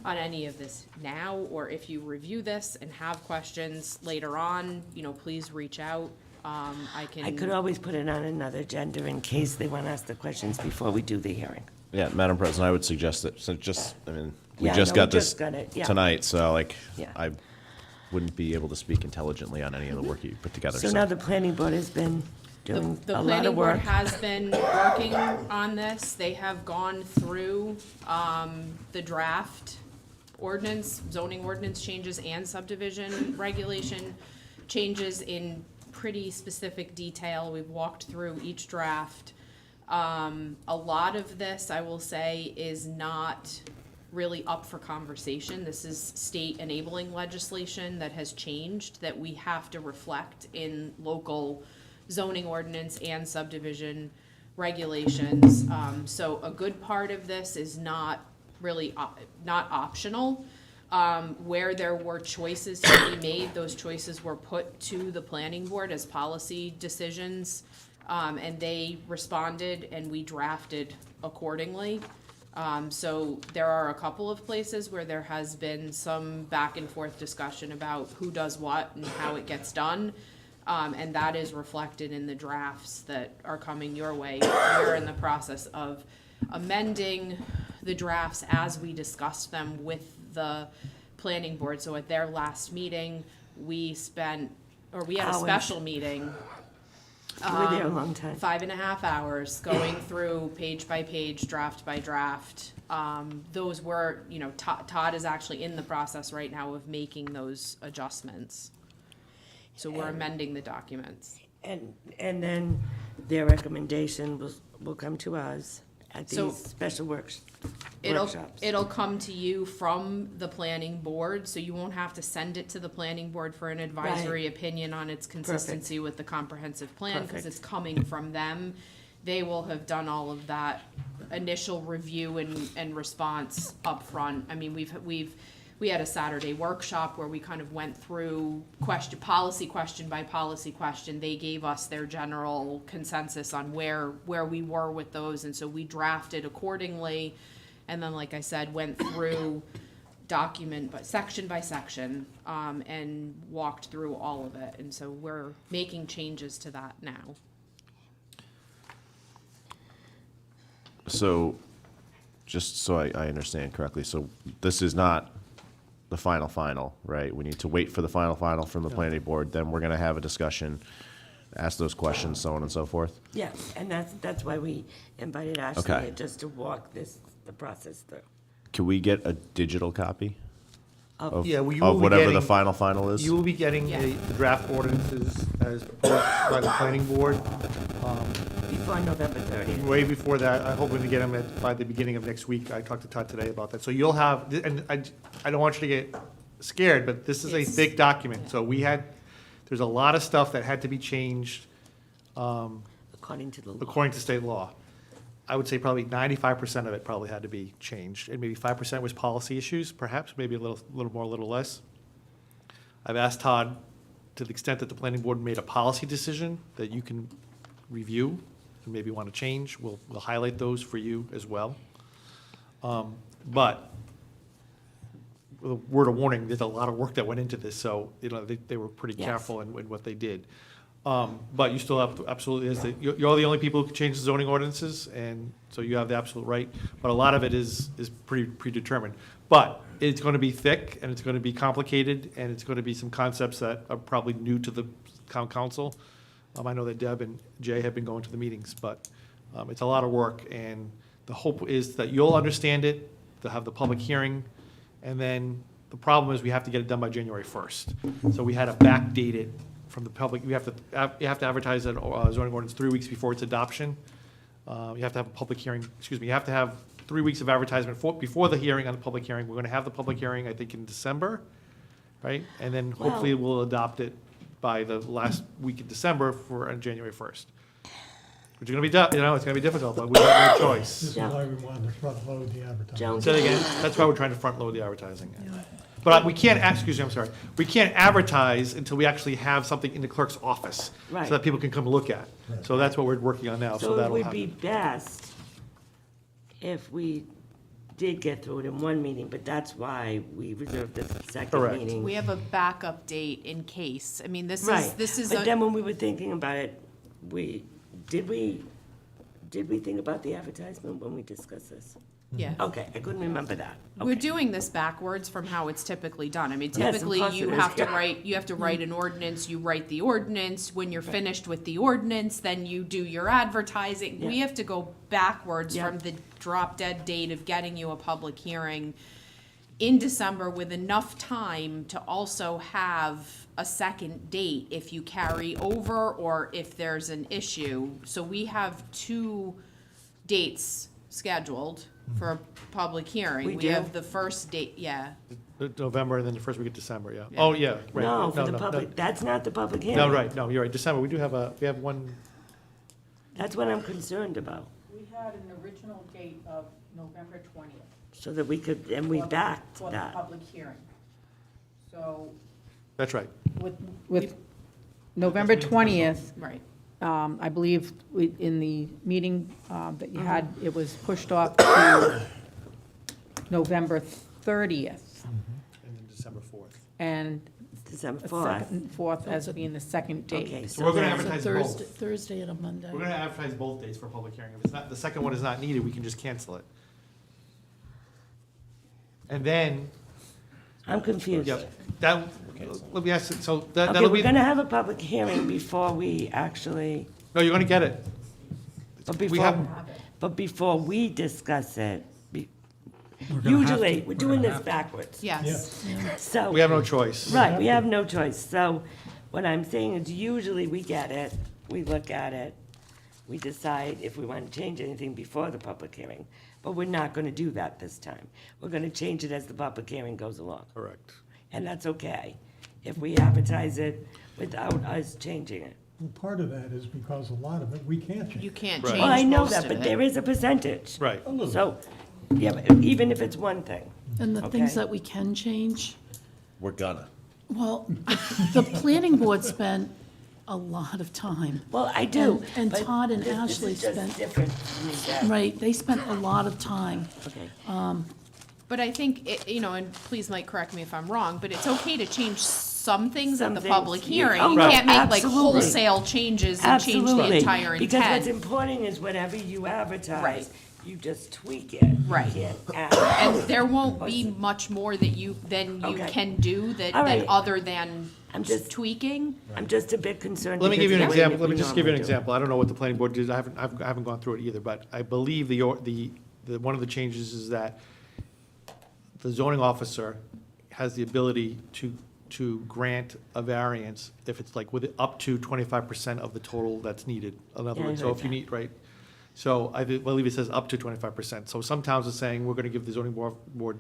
on any of this now, or if you review this and have questions later on, please reach out. I could always put it on another agenda in case they want to ask the questions before we do the hearing. Yeah, Madam President, I would suggest that, we Yeah, just no, we got this just got it, yeah. tonight, so Yeah. I wouldn't be able to speak intelligently on any of the work you put together. So now the planning board has been doing The a lot planning of board work. has been working on this. They have gone through the draft ordinance, zoning ordinance changes and subdivision regulation changes in pretty specific detail. We've walked through each draft. A lot of this, I will say, is not really up for conversation. This is state enabling legislation that has changed that we have to reflect in local zoning ordinance and subdivision regulations. So a good part of this is not really not optional. Where there were choices to be made, those choices were put to the planning board as policy decisions, and they responded and we drafted accordingly. So there are a couple of places where there has been some back and forth discussion about who does what and how it gets done. And that is reflected in the drafts that are coming your way. We're in the process of amending the drafts as we discussed them with the planning board. So at their last meeting, we had a special meeting. We were there a long time. 5.5 hours going through page by page, draft by draft. Those were, Todd is actually in the process right now of making those adjustments. So we're amending the documents. And then their recommendation will come to us at So these special workshops. It'll come to you from the planning board, so you won't have to send it to the planning board for an advisory opinion on its consistency with the comprehensive plan, because it's coming from them. They will have done all of that initial review and response up front. I mean, we had a Saturday workshop where we kind of went through policy question by policy question. They gave us their general consensus on where we were with those, and so we drafted accordingly. And then, like I said, went through document section by section, and walked through all of it. And so we're making changes to that now. So, just so I understand correctly, so this is not the final, right? We need to wait for the final from the planning board, then we're gonna have a discussion, ask those questions, so on and so forth? Yes, and that's why we invited Ashley Okay. here, just to walk the process through. Can we get a digital copy of Yeah, well, you will be whatever the getting- final is? You will be getting the draft ordinances as proposed by the planning board. Before November 30th. Way before that, I'm hoping to get them by the beginning of next week. I talked to Todd today about that. So you'll have, and I don't want you to get scared, but this is a thick document. So there's a lot of stuff that had to be changed According to the law. according to state law. I would say probably 95% of it probably had to be changed, and maybe 5% was policy issues, perhaps, maybe a little more, a little less. I've asked Todd, to the extent that the planning board made a policy decision that you can review and maybe want to change, we'll highlight those for you as well. But with a word of warning, there's a lot of work that went into this, so, they were pretty Yes. careful in what they did. But you still have, absolutely, you're the only people who can change the zoning ordinances, and so you have the absolute right. But a lot of it is predetermined. But it's going to be thick, and it's going to be complicated, and it's going to be some concepts that are probably new to the town council. I know that Deb and Jay have been going to the meetings, but it's a lot of work, and the hope is that you'll understand it, to have the public hearing, and then the problem is we have to get it done by January 1st. So we had to backdate it from the public. You have to advertise that zoning ordinance 3 weeks before its adoption. You have to have a public hearing, you have to have 3 weeks of advertisement before the hearing on the public hearing. We're gonna have the public hearing, I think, in December, right? And then hopefully we'll adopt it by the last week of December on January 1st. Which is gonna be, it's gonna be difficult, but we have no choice. This is why we wanted to front load the advertising. Joan. Say it again, that's why we're trying to front load the advertising. But we can't, we can't advertise until we actually have something in the clerk's office. Right. So that people can come look at. So that's what we're working on now, so So it that'll would be happen. best if we did get through it in one meeting, but that's why we reserved the second Correct. meeting. We have a backup date in case. I mean, this Right, is. but then when we were thinking about it, did we think about the advertisement when we discussed this? Yeah. Okay, I couldn't remember that. We're doing this backwards from how it's typically done. I mean, Yes, of typically course you it is. have to write an ordinance, you write the ordinance. When you're finished with the ordinance, then you do your advertising. We Yeah. have to go backwards Yeah. from the drop dead date of getting you a public hearing in December with enough time to also have a second date if you carry over or if there's an issue. So we have two dates scheduled for a public hearing. We We do? have the first date, yeah. November and then the first week of December, yeah. Yeah. Oh, yeah, right. No, for the no, public, that's not the public hearing. No, right, no, you're right, December, we have one, That's what I'm concerned about, We had an original date of November 20th. so that we could, and we backed For the that. public hearing. So that's right. with November 20th, Right. I believe in the meeting that you had, it was pushed off to November 30th. And then December 4th. And December the 4th. second and fourth as being the second date. Okay, So we're gonna that's- advertise Thursday, both. Thursday and a Monday. We're gonna advertise both dates for public hearing. If it's not, the second one is not needed, we can just cancel it. And then, I'm confused. yep, that, let me ask, so that, Okay, that'll we're be, gonna have a public hearing before we actually, no, you're gonna get it. but We before, have- but before we discuss it, We're gonna have to- usually, we're we're doing gonna this have to. backwards. Yes. So. We have no choice. Right, we have no choice. So what I'm saying is usually we get it, we look at it, we decide if we want to change anything before the public hearing. But we're not going to do that this time. We're going to change it as the public hearing goes along. Correct. And that's okay, if we advertise it without us changing it. Well, part of that is because a lot of it, we can't change. You can't Right. change Well, I know most that, of but it. there is a percentage. Right. A little. So, yeah, but even if it's one thing. And the things Okay. that we can change, We're gonna. well, the planning board spent a lot of time. Well, I do. And but Todd and this Ashley is just spent- different from you guys. Right, they spent a lot of time. Okay. But I think, and please Mike, correct me if I'm wrong, but it's okay to change some things at Some the things, public yeah. hearing. Oh, You no, can't make like absolutely. wholesale changes and change the Absolutely. entire Because what's intent. important is whatever you advertise, Right. you just tweak it. You Right. can't add. And there won't be much more than you Okay. can do that, All right. other than I'm just just- tweaking. I'm just a bit concerned. Let me give you an because of the way example, let we me just give you an normally do it. example. I don't know what the planning board did, I haven't gone through it either, but I believe the one of the changes is that the zoning officer has the ability to grant a variance if it's like with up to 25% of the total that's needed. In other Yeah, I words, so heard if you that. need, right? So I believe it says up to 25%. So some towns are saying, we're gonna give the zoning board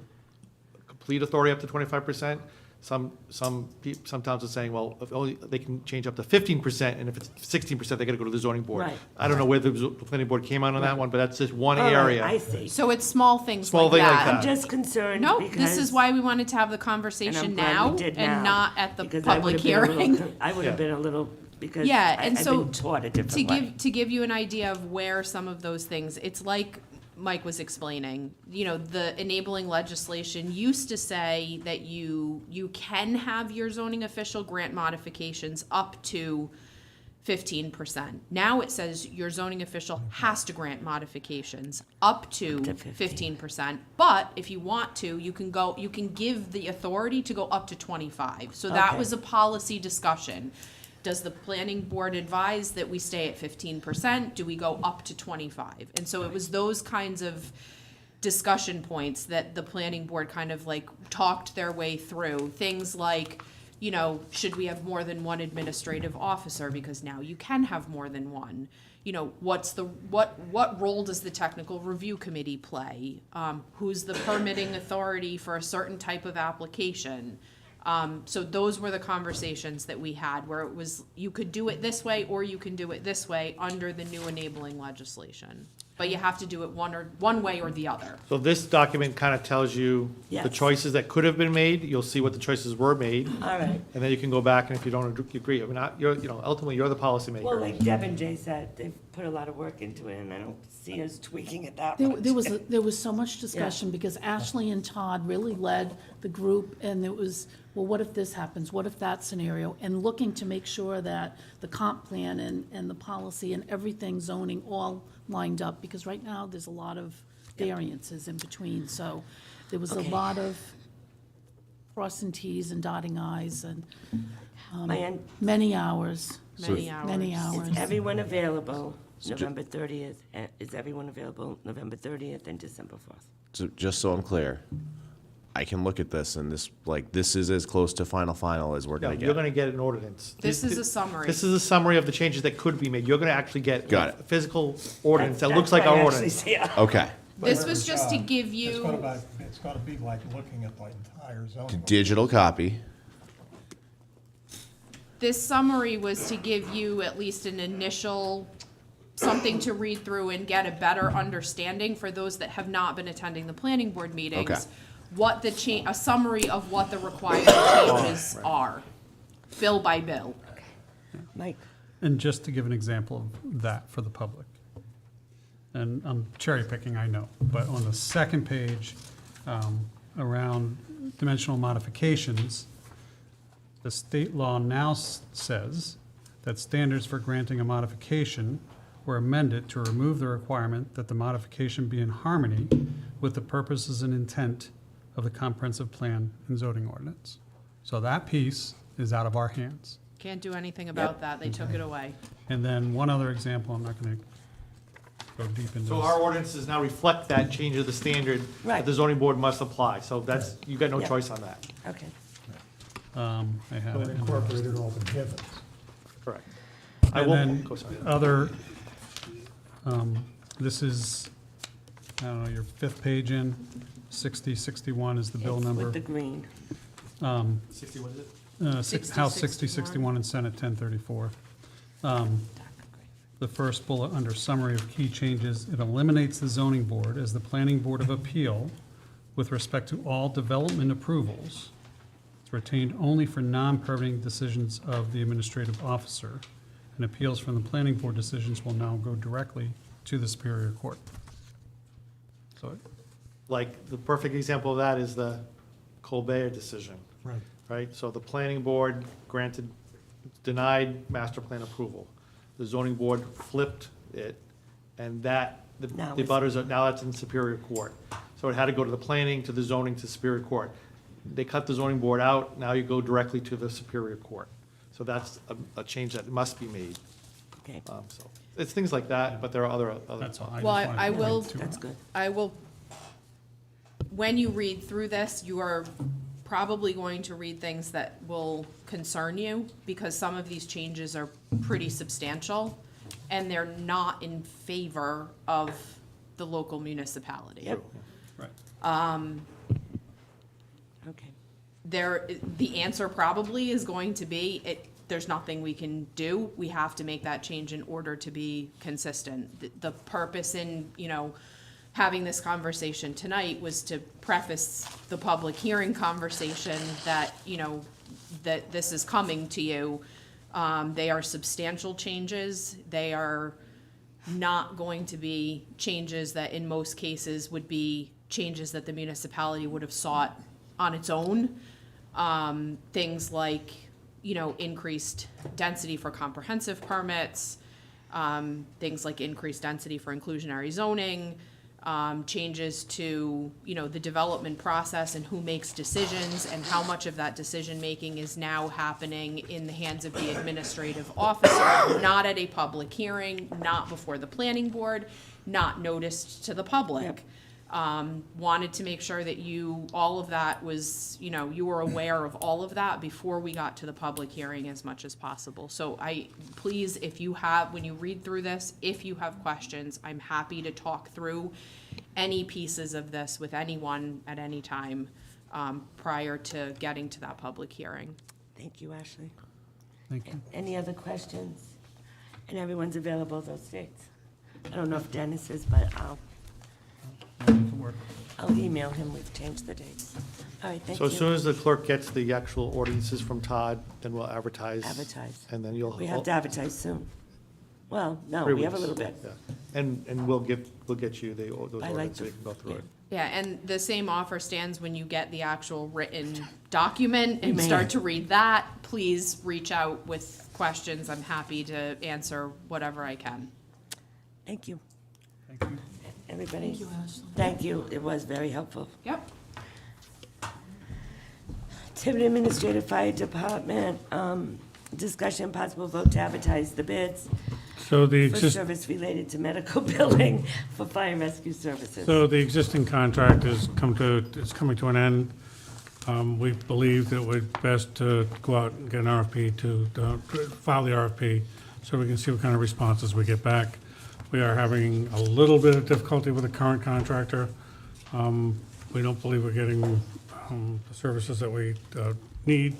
complete authority up to 25%. Some towns are saying, well, if only, they can change up to 15%, and if it's 16%, they gotta go to the zoning board. Right. I don't know where the planning board came out on that one, but that's just one All right, area. I see. So it's small things Small like thing like that. that. I'm just concerned No, because. this is why we wanted to have the and I'm conversation glad now we did now, and not at the because I public would've been a little hearing. I would have Yeah. been a little, because Yeah, and I've so been taught a To different way. give you an idea of where some of those things, it's like Mike was explaining, the enabling legislation used to say that you can have your zoning official grant modifications up to 15%. Now it says your zoning official has to grant modifications up to To 15. 15%. But if you want to, you can give the authority to go up to 25. So that Okay. was a policy discussion. Does the planning board advise that we stay at 15%? Do we go up to 25? And so it was those kinds of discussion points that the planning board kind of like talked their way through. Things like, should we have more than one administrative officer? Because now you can have more than one. What role does the technical review committee play? Who's the permitting authority for a certain type of application? So those were the conversations that we had, where it was, you could do it this way, or you can do it this way under the new enabling legislation. But you have to do it one way or the other. So this document kind of tells you the Yes. choices that could have been made, you'll see what the choices were made, All right. and then you can go back, and if you don't agree, I mean, ultimately, you're the policymaker. Well, like Deb and Jay said, they've put a lot of work into it, and I don't see us tweaking it that much. There was so much discussion, because Ashley and Todd really led the group, and it was, well, what if this happens, what if that scenario? And looking to make sure that the comp plan and the policy and everything zoning all lined up, because right now, there's a lot of variances in between, so there was a Okay. lot of crossing Ts and dotting Is, and many hours, Many hours. many hours. Is everyone available November 30th? Is everyone available November 30th and December 4th? So just so I'm clear, I can look at this and this is as close to final as we're No, gonna you're get. gonna get an ordinance. This is a summary. This is a summary of the changes that could be made. You're gonna actually get Got a it. physical ordinance that That's looks like what I our actually ordinance. see. Okay, This was just to give It's you, gotta be like looking at the entire zoning. digital copy. this summary was to give you at least an initial, something to read through and get a better understanding for those that have not been attending the planning board meetings. Okay. What the a summary of what the required changes are, bill by bill. Mike? And just to give an example of that for the public, and I'm cherry picking, I know, but on the second page, around dimensional modifications, the state law now says that standards for granting a modification were amended to remove the requirement that the modification be in harmony with the purposes and intent of the comprehensive plan and zoning ordinance. So that piece is out of our hands. Can't do anything about that, they took it away. And then one other example, I'm not gonna go deep into So this. our ordinances now reflect that change of the standard that Right. the zoning board must apply. So that's, you got no Yeah. choice on that. Okay. I have So it. it in the- incorporated all the gibbons. Correct. I And will, then go, sorry. other, this is, I don't know, your fifth page in, 6061 is the bill It's number. with the green. 60, what is it? House 6061 and Senate 1034. The first bullet under summary of key changes, it eliminates the zoning board as the planning board of appeal with respect to all development approvals. It's retained only for non-permitting decisions of the administrative officer, and appeals from the planning board decisions will now go directly to the Superior Court. So, Like, the perfect example of that is the Colbert decision, Right. right? So the planning board denied master plan approval. The zoning board flipped it, and that, the Now the it's- butters are, now it's in Superior Court. So it had to go to the planning, to the zoning, to Superior Court. They cut the zoning board out, now you go directly to the Superior Court. So that's a change that must be made. Okay, So it's things like that, but there are other. that's all. Well, just wanted I to bring will- to- that's good. I will, when you read through this, you are probably going to read things that will concern you, because some of these changes are pretty substantial, and they're not in favor of the local municipality. Yep. Right. Okay. The answer probably is going to be, there's nothing we can do. We have to make that change in order to be consistent. The purpose in, having this conversation tonight was to preface the public hearing conversation that, that this is coming to you. They are substantial changes. They are not going to be changes that in most cases would be changes that the municipality would have sought on its own. Things like, increased density for comprehensive permits, things like increased density for inclusionary zoning, changes to, the development process and who makes decisions and how much of that decision-making is now happening in the hands of the administrative officer, not at a public hearing, not before the planning board, not noticed to the public. Wanted to make sure that all of that was, you were aware of all of that before we got to the public hearing as much as possible. So please, when you read through this, if you have questions, I'm happy to talk through any pieces of this with anyone at any time, prior to getting to that public hearing. Thank you, Ashley. Thank you. Any other questions? And everyone's available those dates? I don't know if Dennis is, but I'll email him, we've changed the dates. All right, thank So you. as soon as the clerk gets the actual ordinances from Todd, then we'll advertise. Advertise. And then you'll. We have to advertise soon. Well, no, 3 we have a weeks. little bit. Yeah. And we'll get you those I like ordinances, so to- you can go through yeah. it. Yeah, and the same offer stands when you get the actual written document and may. start to read that. Please reach out with questions. I'm happy to answer whatever I can. Thank you. Thank you. Everybody? Thank you, Ashley. Thank you, it was very helpful. Yep. Tiverton Administrative Fire Department, discussion possible vote to advertise the bids So the for exist, service related to medical billing for fire and rescue services. so the existing contract is coming to an end. We believe that we're best to go out and get an RFP to file the RFP so we can see what kind of responses we get back. We are having a little bit of difficulty with the current contractor. We don't believe we're getting the services that we need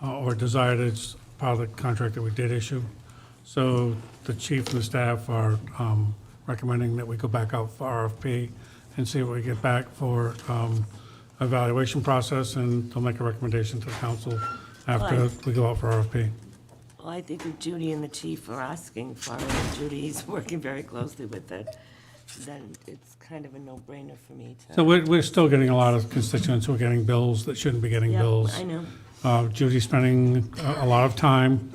or desired as part of the contract that we did issue. So the chief and the staff are recommending that we go back out for RFP and see what we get back for evaluation process, and they'll make a recommendation to the council after Right. we go out for RFP. Well, I think if Judy and the chief are asking for it, and Judy's working very closely with it, then it's kind of a no-brainer for me to. So we're still getting a lot of constituents who are getting bills that shouldn't be getting Yep, bills. I know. Judy's spending a lot of time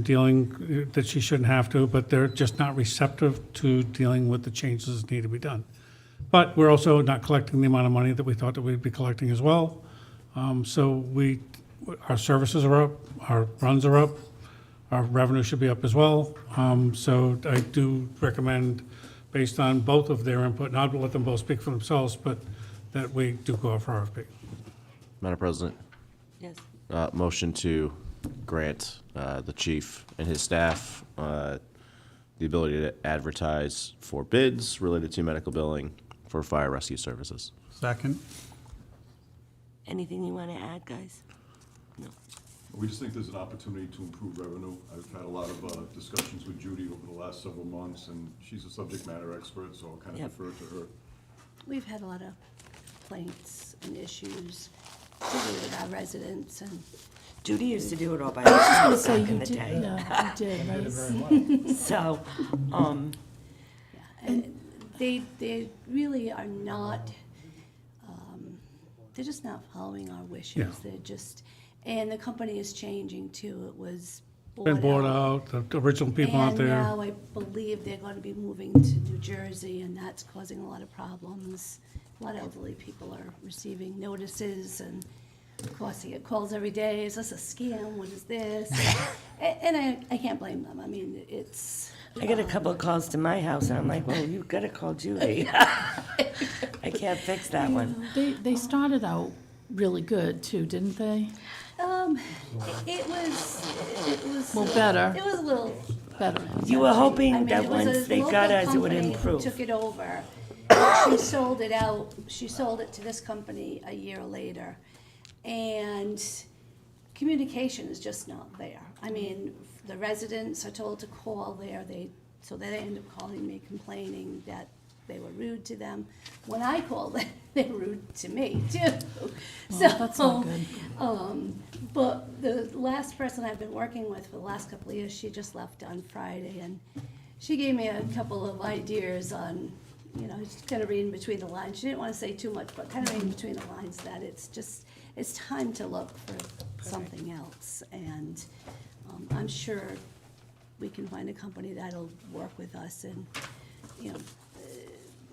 dealing, that she shouldn't have to, but they're just not receptive to dealing with the changes that need to be done. But we're also not collecting the amount of money that we thought that we'd be collecting as well. So our services are up, our runs are up, our revenue should be up as well. So I do recommend, based on both of their input, and I'll let them both speak for themselves, but that we do go out for RFP. Madam President, Yes. motion to grant the chief and his staff the ability to advertise for bids related to medical billing for fire rescue services. Second. Anything you want to add, guys? No. We just think there's an opportunity to improve revenue. I've had a lot of discussions with Judy over the last several months, and she's a subject matter expert, so I'll kind of Yep. defer to her. We've had a lot of complaints and issues to do with our residents, and Judy used to do it all by herself So back you in the did, day. yeah, you did, Did it right? very well. So, and they really are not, they're just not following our wishes. Yeah. They're just, and the company is changing too. It was Been bought out, the original people out there. And now I believe they're going to be moving to New Jersey, and that's causing a lot of problems. A lot of elderly people are receiving notices, and of course, they get calls every day, is this a scam, what is this? And I can't blame them, I mean, it's. I get a couple of calls to my house, and I'm like, well, you've got to call Judy. I can't fix that one. They started out really good too, didn't they? It was. Well, better. It was a little. Better. You were hoping I mean, that it was a once they local got us, it would company who improve. took it over. She sold it out, she sold it to this company a year later. And communication is just not there. I mean, the residents are told to call there, so they end up calling me complaining that they were rude to them. When I called, they were rude to me too. Well, that's not good. But the last person I've been working with for the last couple of years, she just left on Friday, and she gave me a couple of ideas on, just kind of reading between the lines. She didn't want to say too much, but kind of reading between the lines that it's time to look for something else. And I'm sure we can find a company that'll work with us and,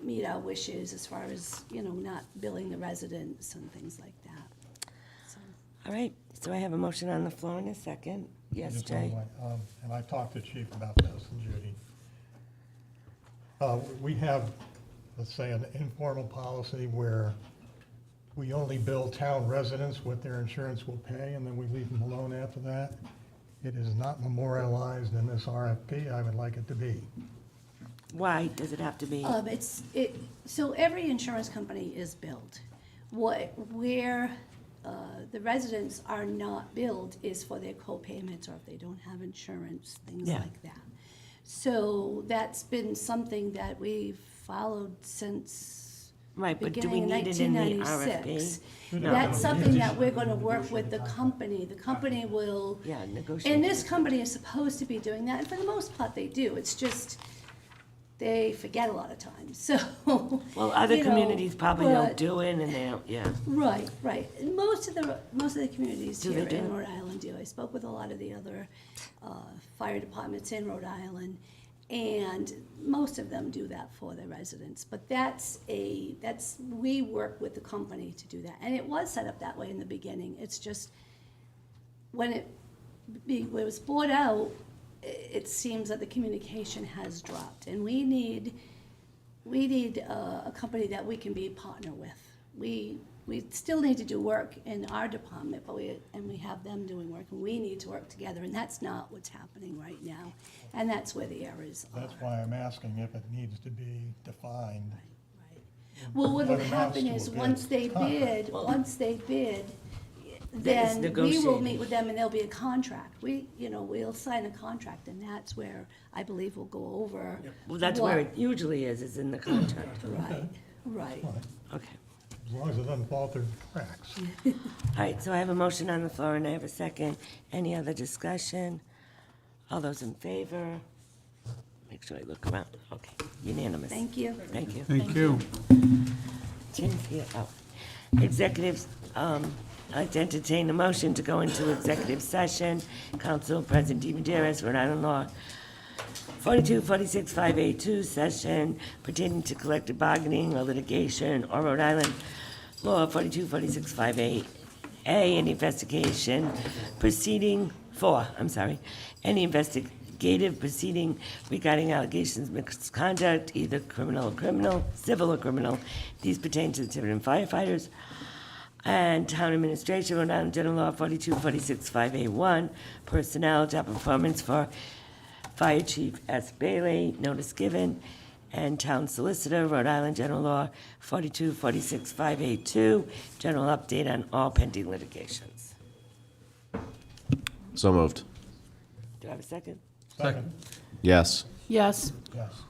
meet our wishes as far as, not billing the residents and things like that. So. All right, so I have a motion on the floor in a second. Yes, Just Jay? one way, and I talked to Chief about this, and Judy. We have, let's say, an informal policy where we only bill town residents what their insurance will pay, and then we leave them alone after that. It is not memorialized in this RFP. I would like it to be. Why does it have to be? So every insurance company is billed. Where the residents are not billed is for their co-payments, or if they don't have insurance, things Yeah. like that. So that's been something that we've followed since Right, but do we beginning in need it in the 1996. RFP? No. That's something that we're gonna work with the company. The company will, Yeah, negotiate. and this company is supposed to be doing that, and for the most part, they do. It's just, they forget a lot of times, so. Well, other you know, communities probably don't but- do it, and they don't, yeah. Right, right. And most of the communities Do they here in do? Rhode Island do. I spoke with a lot of the other fire departments in Rhode Island, and most of them do that for their residents. But we work with the company to do that. And it was set up that way in the beginning. It's just, when it was bought out, it seems that the communication has dropped, and we need a company that we can be a partner with. We still need to do work in our department, but we have them doing work, and we need to work together, and that's not what's happening right now, and that's where the errors are. That's why I'm asking if it needs to be defined. Well, what'll What amounts happen to a is, bid. once they bid, then we will negotiating. meet with them and there'll be a contract. We'll sign a contract, and that's where I believe we'll go over. Well, that's where it usually is in the contract. Right. Okay. As long as it doesn't fall through the cracks. All right, so I have a motion on the floor and I have a second. Any other discussion? All those in favor? Make sure I look around. Okay, unanimous. Thank you. Thank you. Thank you. Tim's here. Oh. Executives, I'd like to entertain a motion to go into executive session. Council President DeMedeiros, Rhode Island Law 4246582, session pertaining to collective bargaining or litigation, or Rhode Island Law 42465A, any investigation proceeding any investigative proceeding regarding allegations of misconduct, either civil or criminal. These pertain to the Tiverton firefighters and town administration, Rhode Island General Law 42465A1, personnel, job performance for Fire Chief S. Bailey, notice given, and Town Solicitor, Rhode Island General Law 42465A2, general update on all pending litigations. So moved. Do I have a second? Second. Yes. Yes. Yes.